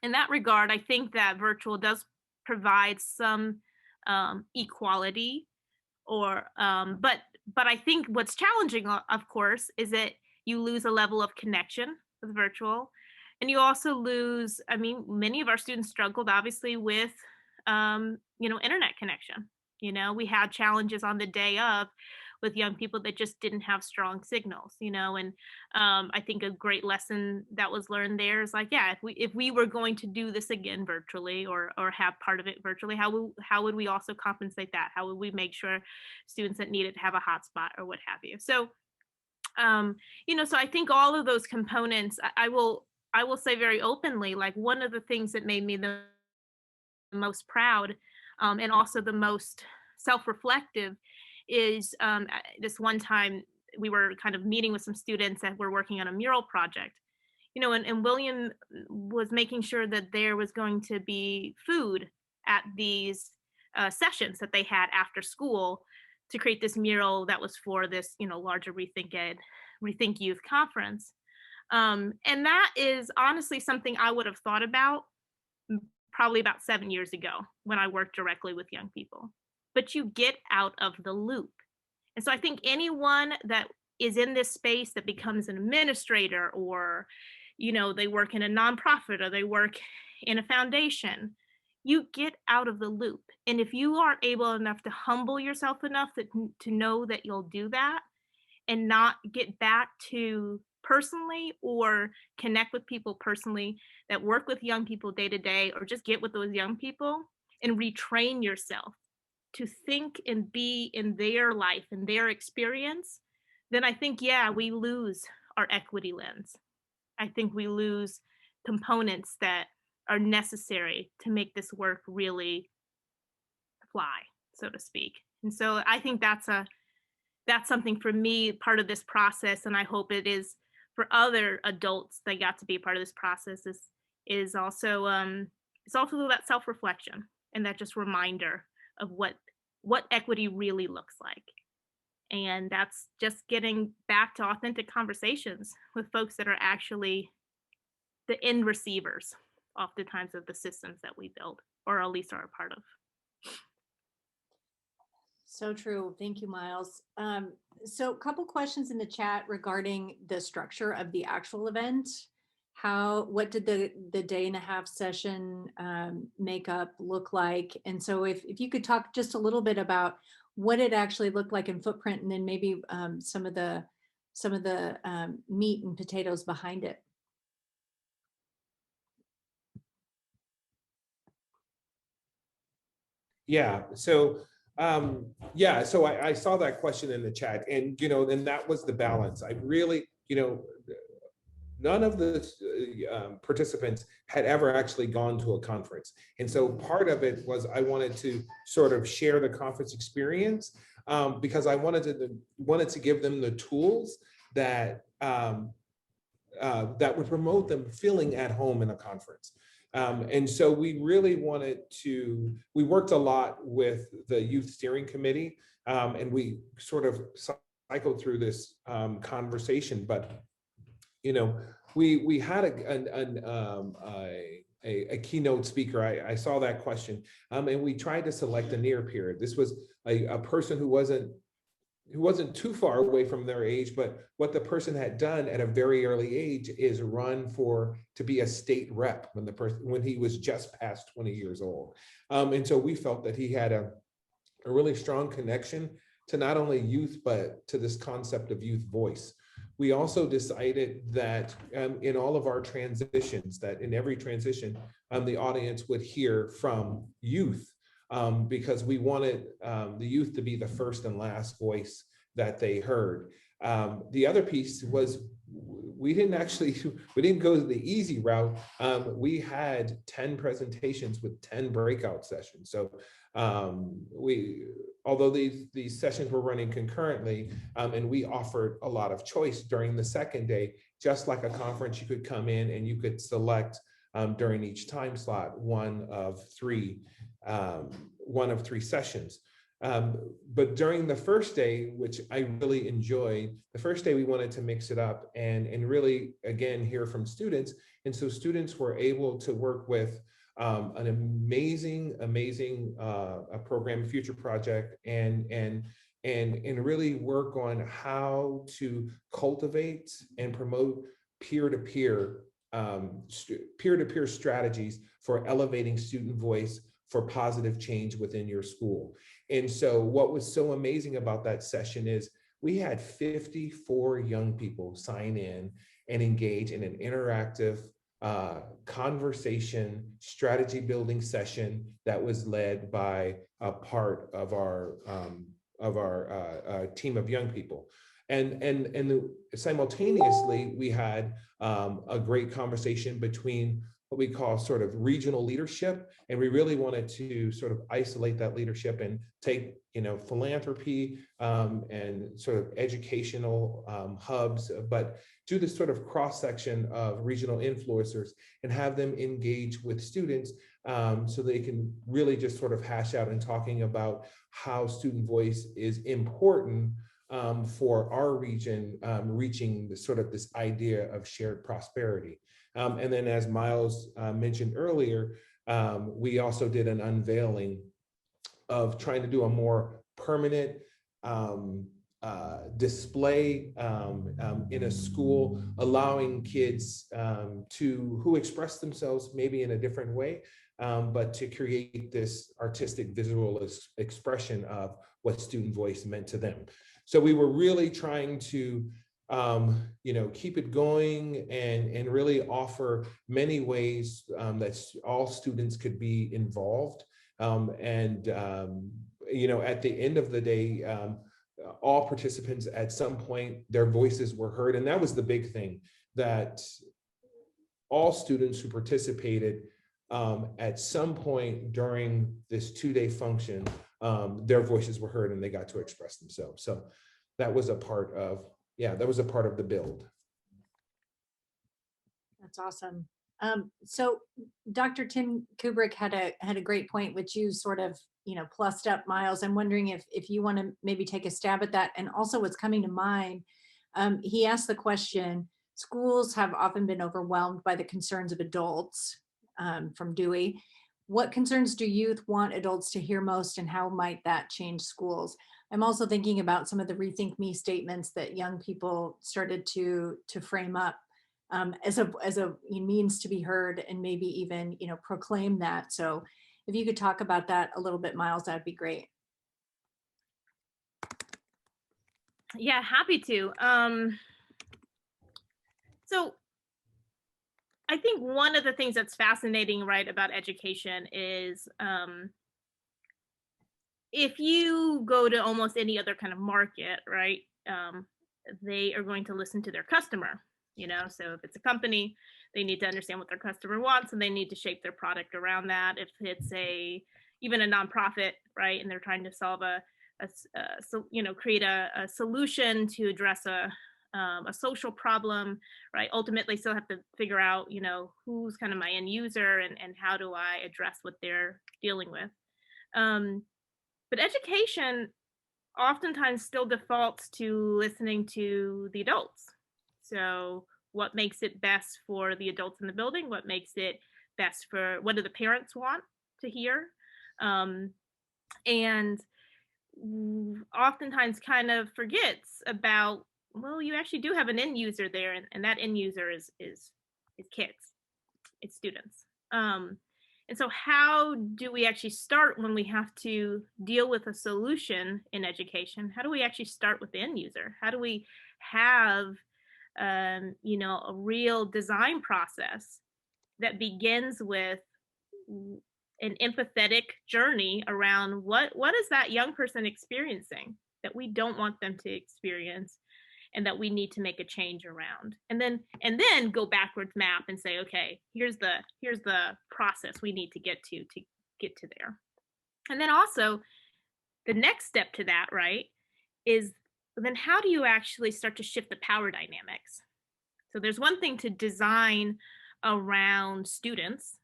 in that regard, I think that virtual does provide some equality, but I think what's challenging, of course, is that you lose a level of connection with virtual, and you also lose, many of our students struggled obviously with internet connection, You know, we had challenges on the day of with young people that just didn't have strong signals, you know, and I think a great lesson that was learned there is like, yeah, if we were going to do this again virtually or have part of it virtually, how would we also compensate that? How would we make sure students that need it have a hotspot or what have you? So, you know, so I think all of those components, I will say very openly, like one of the things that made me the most proud and also the most self-reflective is this one time we were kind of meeting with some students that were working on a mural project, you know, and William was making sure that there was going to be food at these sessions that they had after school to create this mural that was for this, you know, larger Rethink Youth conference. And that is honestly something I would have thought about probably about 7 years ago when I worked directly with young people. But you get out of the loop. And so I think anyone that is in this space that becomes an administrator or, you know, they work in a nonprofit or they work in a foundation, you get out of the loop. And if you are able enough to humble yourself enough to know that you'll do that and not get back to personally or connect with people personally that work with young people day to day, or just get with those young people and retrain yourself to think and be in their life and their experience, then I think, yeah, we lose our equity lens. I think we lose components that are necessary to make this work really fly, so to speak. And so I think that's something for me, part of this process, and I hope it is for other adults that got to be a part of this process, is also it's also that self-reflection and that just reminder of what equity really looks like. And that's just getting back to authentic conversations with folks that are actually the end receivers oftentimes of the systems that we build, or at least are a part of. So true. Thank you, Miles. So a couple questions in the chat regarding the structure of the actual event. What did the day and a half session makeup look like? And so if you could talk just a little bit about what it actually looked like in footprint, and then maybe some of the meat and potatoes behind it. Yeah. So so I saw that question in the chat, and and that was the balance. I really, none of the participants had ever actually gone to a conference, and so part of it was I wanted to sort of share the conference experience because I wanted to give them the tools that that would promote them feeling at home in a conference. And so we really we worked a lot with the youth steering committee, and we sort of cycled through this conversation, but we had a keynote speaker. I saw that question, and we tried to select a near peer. This was a person who wasn't too far away from their age, but what the person had done at a very early age is run to be a state rep when he was just past 20 years old. And so we felt that he had a really strong connection to not only youth, but to this concept of youth voice. We also decided that in all of our transitions, that in every transition, the audience would hear from youth. Because we wanted the youth to be the first and last voice that they heard. The other piece was we didn't go the easy route. We had 10 presentations with 10 breakout sessions. So although these sessions were running concurrently, and we offered a lot of choice during the second day, just like a conference, you could come in and you could select during each time slot one of three sessions. But during the first day, which I really enjoyed, the first day we wanted to mix it up and really, again, hear from students. And so students were able to work with an amazing program, Future Project, and really work on how to cultivate and promote peer-to-peer strategies for elevating student voice for positive change within your school. And so what was so amazing about that session is we had 54 young people sign in and engage in an interactive conversation strategy building session that was led by a part of our team of young people. And simultaneously, we had a great conversation between what we call sort of regional leadership. And we really wanted to sort of isolate that leadership and take, philanthropy and sort of educational hubs, but do this sort of cross section of regional influencers and have them engage with students so they can really just sort of hash out and talking about how student voice is important for our region, reaching the sort of this idea of shared prosperity. And then as Miles mentioned earlier, we also did an unveiling of trying to do a more permanent display in a school, allowing kids who express themselves maybe in a different way, but to create this artistic visual expression of what student voice meant to them. So we were really trying to keep it going and really offer many ways that all students could be involved. At the end of the day, all participants at some point, their voices were heard. And that was the big thing, that all students who participated at some point during this 2-day function, their voices were heard and they got to express themselves. So that was a part of, the build. That's awesome. So Dr. Tim Kubrick had a great point, which you sort of, plussed up, Miles. I'm wondering if you want to maybe take a stab at that. And also what's coming to mind, he asked the question, schools have often been overwhelmed by the concerns of adults, from Dewey. What concerns do youth want adults to hear most, and how might that change schools? I'm also thinking about some of the Rethink Me statements that young people started to frame up as a means to be heard, and maybe even proclaim that. So if you could talk about that a little bit, Miles, that'd be great. Yeah, happy to. So I think one of the things that's fascinating, right, about education is if you go to almost any other kind of market, right, they are going to listen to their customer, so if it's a company, they need to understand what their customer wants and they need to shape their product around that. If it's even a nonprofit, right, and they're trying to solve create a solution to address a social problem, right, ultimately still have to figure out, who's kind of my end user and how do I address what they're dealing with. But education oftentimes still defaults to listening to the adults. So what makes it best for the adults in the building? What makes it best what do the parents want to hear? And oftentimes kind of forgets about, well, you actually do have an end user there, and that end user is kids, it's students. And so how do we actually start when we have to deal with a solution in education? How do we actually start with the end user? How do we have a real design process that begins with an empathetic journey around what is that young person experiencing that we don't want them to experience and that we need to make a change around, and then go backwards map and say, okay, here's the process we need to get to there. And then also the next step to that, right, is then how do you actually start to shift the power dynamics? So there's one thing to design around students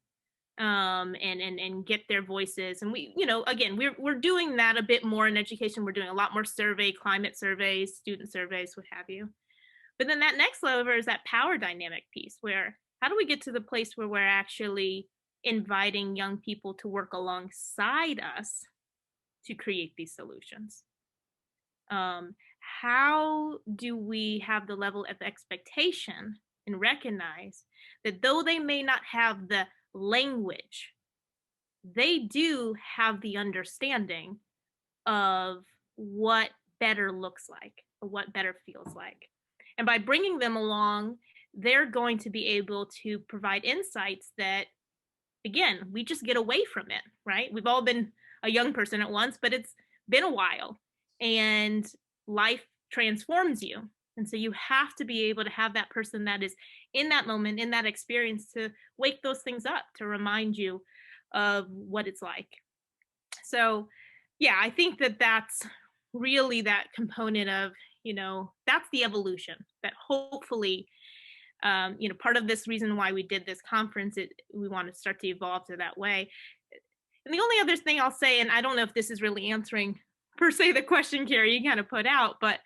and get their voices, and we, again, we're doing that a bit more in education. We're doing a lot more climate surveys, student surveys, what have you. But then that next level is that power dynamic piece, where how do we get to the place where we're actually inviting young people to work alongside us to create these solutions? How do we have the level of expectation and recognize that though they may not have the language they do have the understanding of what better looks like, or what better feels like. And by bringing them along, they're going to be able to provide insights that, again, we just get away from it, right? We've all been a young person at once, but it's been a while, and life transforms you. And so you have to be able to have that person that is in that moment, in that experience, to wake those things up, to remind you of what it's like. So yeah, I think that that's really that component of, that's the evolution that hopefully, part of this reason why we did this conference, we want to start to evolve to that way. And the only other thing I'll say, and I don't know if this is really answering per se the question, Carrie, you kind of put out, but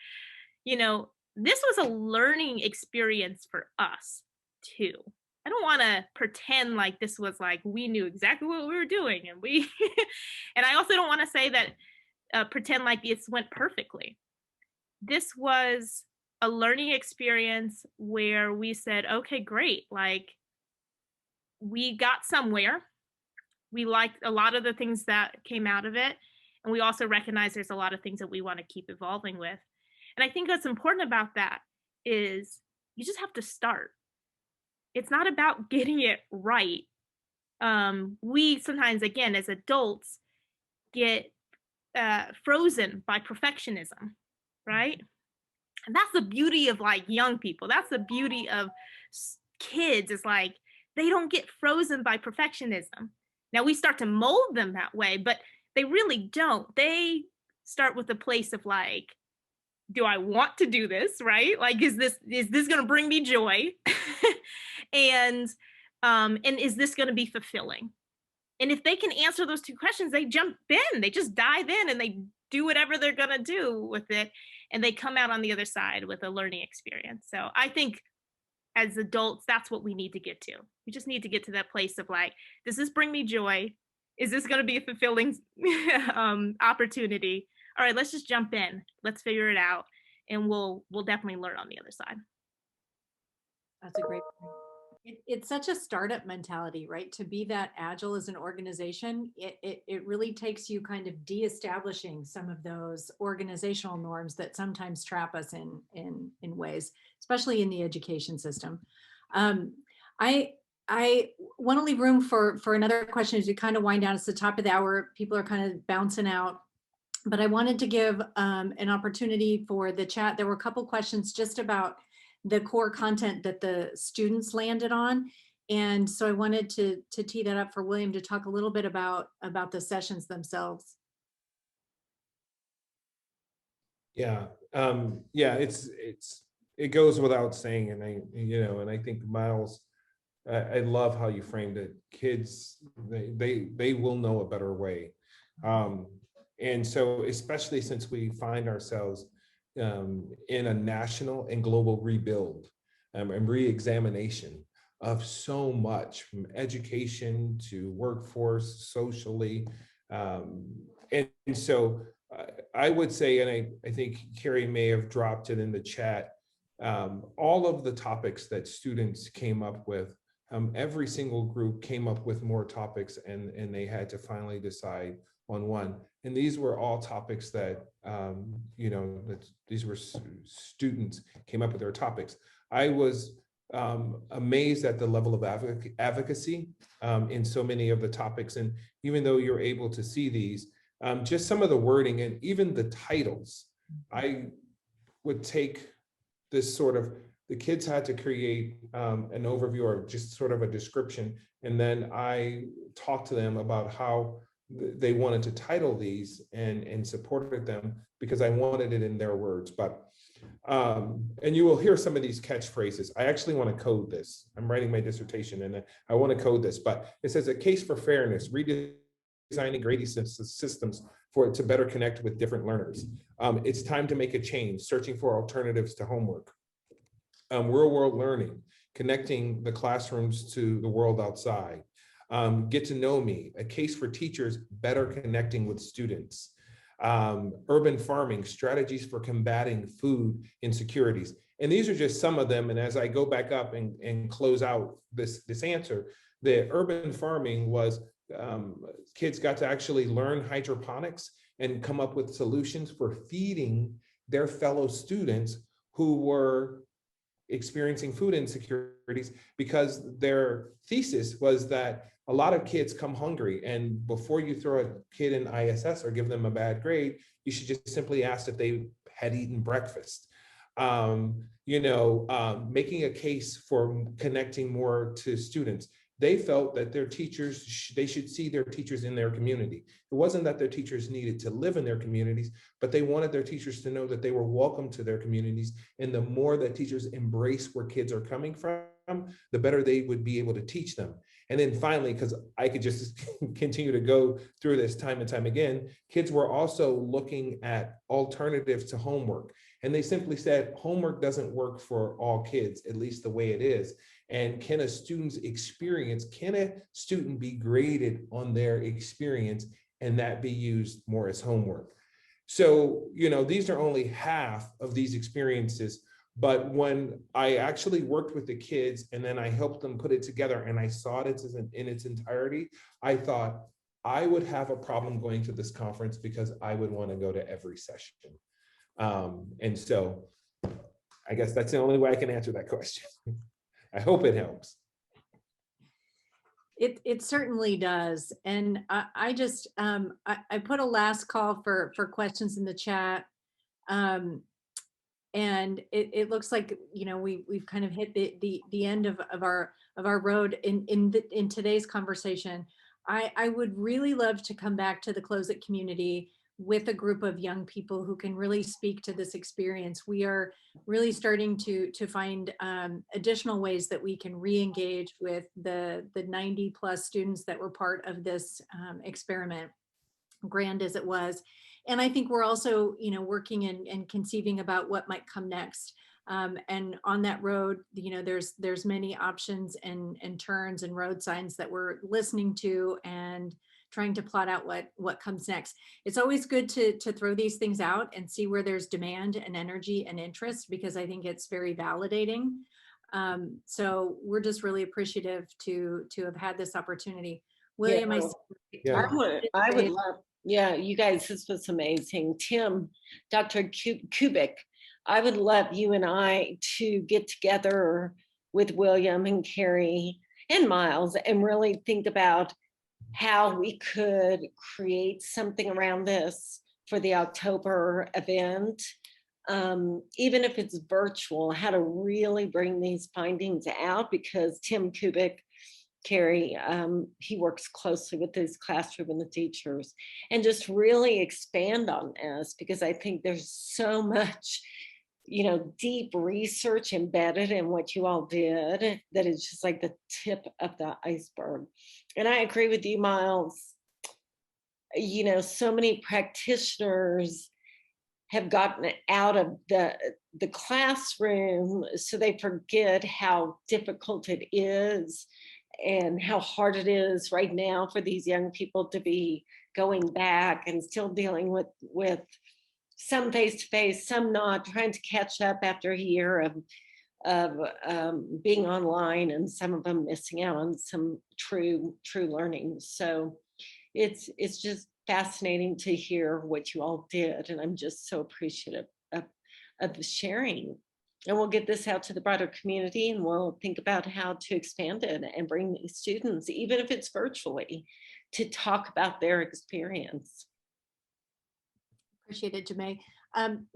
this was a learning experience for us too. I don't want to pretend like this was like we knew exactly what we were doing, and and I also don't want to say that pretend like this went perfectly. This was a learning experience where we said, okay, great, like we got somewhere. We liked a lot of the things that came out of it, and we also recognize there's a lot of things that we want to keep evolving with. And I think what's important about that is you just have to start. It's not about getting it right. We sometimes, again, as adults, get frozen by perfectionism, right? And that's the beauty of like young people. That's the beauty of kids, is like they don't get frozen by perfectionism. Now we start to mold them that way, but they really don't. They start with a place of like, do I want to do this, right? Like, is this going to bring me joy? and is this going to be fulfilling? And if they can answer those two questions, they jump in, they just dive in, and they do whatever they're going to do with it. And they come out on the other side with a learning experience. So I think as adults, that's what we need to get to. We just need to get to that place of like, does this bring me joy? Is this going to be a fulfilling opportunity? All right, let's just jump in. Let's figure it out. And we'll definitely learn on the other side. That's a great point. It's such a startup mentality, right? To be that agile as an organization, it really takes you kind of de-establishing some of those organizational norms that sometimes trap us in ways, especially in the education system. I want to leave room for another question as we kind of wind down. It's the top of the hour. People are kind of bouncing out. But I wanted to give an opportunity for the chat. There were a couple questions just about the core content that the students landed on. And so I wanted to tee that up for William to talk a little bit about the sessions themselves. Yeah, it goes without saying, and I think Miles, I love how you framed it. Kids, they will know a better way. And so, especially since we find ourselves in a national and global rebuild and re-examination of so much, from education to workforce, socially. And so I would say, and I think Carrie may have dropped it in the chat, all of the topics that students came up with, every single group came up with more topics, and they had to finally decide on one. And these were all topics that, these were students came up with their topics. I was amazed at the level of advocacy in so many of the topics. And even though you're able to see these, just some of the wording and even the titles, I would take this sort of, the kids had to create an overview or just sort of a description. And then I talked to them about how they wanted to title these and supported them because I wanted it in their words. But, and you will hear some of these catchphrases. I actually want to code this. I'm writing my dissertation and I want to code this, but it says a case for fairness, redesigning grading systems to better connect with different learners. It's time to make a change, searching for alternatives to homework. Real world learning, connecting the classrooms to the world outside. Get to know me, a case for teachers better connecting with students. Urban farming, strategies for combating food insecurities. And these are just some of them. And as I go back up and close out this answer, the urban farming was kids got to actually learn hydroponics and come up with solutions for feeding their fellow students who were experiencing food insecurities, because their thesis was that a lot of kids come hungry, and before you throw a kid in ISS or give them a bad grade, you should just simply ask if they had eaten breakfast. Making a case for connecting more to students. They felt that their teachers, they should see their teachers in their community. It wasn't that their teachers needed to live in their communities, but they wanted their teachers to know that they were welcome to their communities. And the more that teachers embrace where kids are coming from, the better they would be able to teach them. And then finally, because I could just continue to go through this time and time again, kids were also looking at alternatives to homework. And they simply said, homework doesn't work for all kids, at least the way it is. And can a student be graded on their experience and that be used more as homework? So, these are only half of these experiences. But when I actually worked with the kids and then I helped them put it together and I saw it in its entirety, I thought I would have a problem going to this conference because I would want to go to every session. And so I guess that's the only way I can answer that question. I hope it helps. It certainly does. And I just, I put a last call for questions in the chat. And it looks like, we've kind of hit the end of our road in today's conversation. I would really love to come back to the Close It community with a group of young people who can really speak to this experience. We are really starting to find additional ways that we can re-engage with the 90 plus students that were part of this experiment, grand as it was. And I think we're also, working and conceiving about what might come next. And on that road, there's many options and turns and road signs that we're listening to and trying to plot out what comes next. It's always good to throw these things out and see where there's demand and energy and interest, because I think it's very validating. So we're just really appreciative to have had this opportunity. William, I would love, you guys, this was amazing. Tim, Dr. Kubik, I would love you and I to get together with William and Carrie and Miles and really think about how we could create something around this for the October event, even if it's virtual, how to really bring these findings out, because Tim Kubik, Carrie, he works closely with his classroom and the teachers, and just really expand on this, because I think there's so much, deep research embedded in what you all did that is just like the tip of the iceberg. And I agree with you, Miles. So many practitioners have gotten out of the classroom, so they forget how difficult it is and how hard it is right now for these young people to be going back and still dealing with some face-to-face, some not, trying to catch up after a year of being online, and some of them missing out on some true learning. So it's just fascinating to hear what you all did, and I'm just so appreciative of sharing. And we'll get this out to the broader community, and we'll think about how to expand it and bring these students, even if it's virtually, to talk about their experience. Appreciate it, Jemay.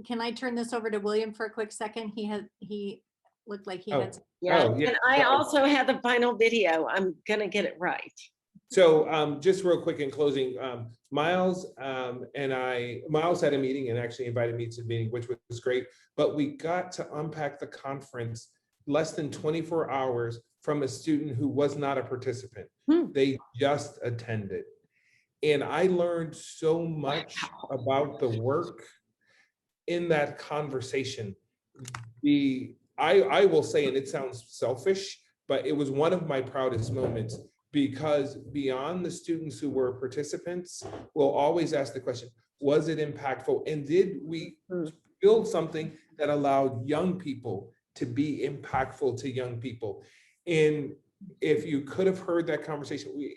Can I turn this over to William for a quick second? He looked like he had. And I also had the final video. I'm gonna get it right. So just real quick in closing, Miles Miles had a meeting and actually invited me to the meeting, which was great, but we got to unpack the conference less than 24 hours from a student who was not a participant. They just attended. And I learned so much about the work in that conversation. I will say, and it sounds selfish, but it was one of my proudest moments, because beyond the students who were participants, we'll always ask the question, was it impactful? And did we build something that allowed young people to be impactful to young people? And if you could have heard that conversation,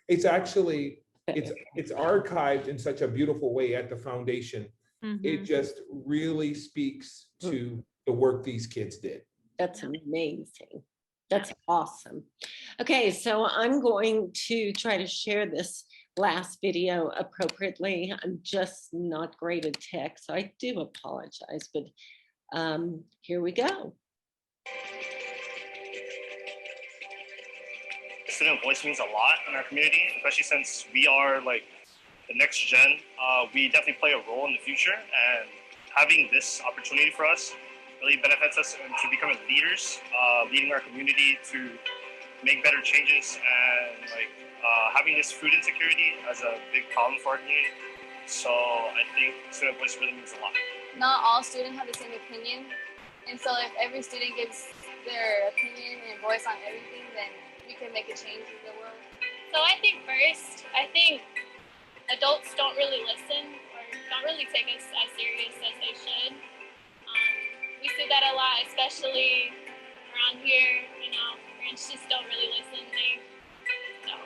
It's actually, it's archived in such a beautiful way at the foundation. It just really speaks to the work these kids did. That's amazing. That's awesome. Okay, so I'm going to try to share this last video appropriately. I'm just not great at tech, so I do apologize, but here we go. Student voice means a lot in our community, especially since we are like the next gen. We definitely play a role in the future, and having this opportunity for us really benefits us into becoming leaders, leading our community to make better changes, and like having this food insecurity as a big problem for our community. So I think student voice really means a lot. Not all students have the same opinion, and so if every student gives their opinion and voice on everything, then we can make a change in the world. So I think first, adults don't really listen or don't really take us as serious as they should. We see that a lot, especially around here. You know, parents just don't really listen. So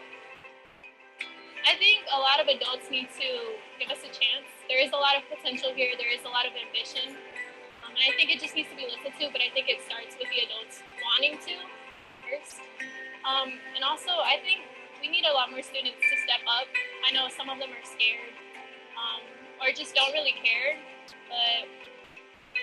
I think a lot of adults need to give us a chance. There is a lot of potential here. There is a lot of ambition. And I think it just needs to be listened to, but I think it starts with the adults wanting to first. And also, I think we need a lot more students to step up. I know some of them are scared or just don't really care, but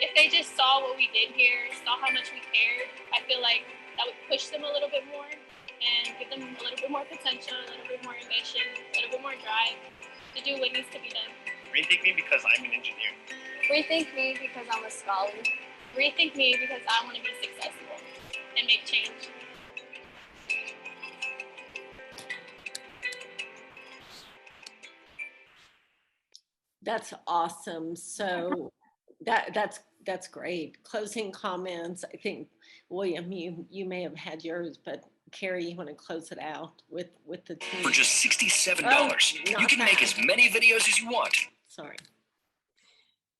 if they just saw what we did here, saw how much we cared, I feel like that would push them a little bit more and give them a little bit more potential, a little bit more ambition, a little bit more drive to do what needs to be done. Rethink me because I'm an engineer. Rethink me because I'm a scholar. Rethink me because I want to be successful and make change. That's awesome. So that's great. Closing comments. I think, William, you may have had yours, but Carrie, you want to close it out with the team? For just $67, you can make as many videos as you want. Sorry.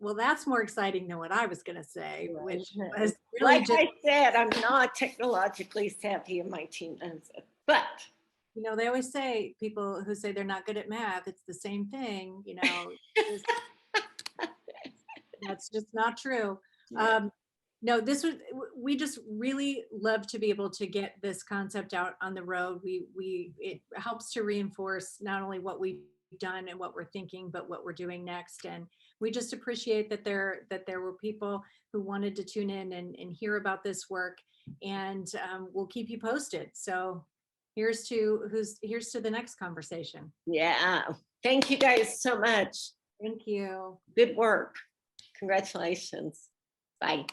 Well, that's more exciting than what I was going to say, which was really Like just, I said, I'm not technologically savvy, and my team knows it. But you know, they always say, people who say they're not good at math, it's the same thing, you know. That's just not true. No, we just really love to be able to get this concept out on the road. It helps to reinforce not only what we've done and what we're thinking, but what we're doing next. And we just appreciate that there were people who wanted to tune in and hear about this work, and we'll keep you posted. So here's to the next conversation. yeah, thank you guys so much. Thank you. Good work. Congratulations. Bye.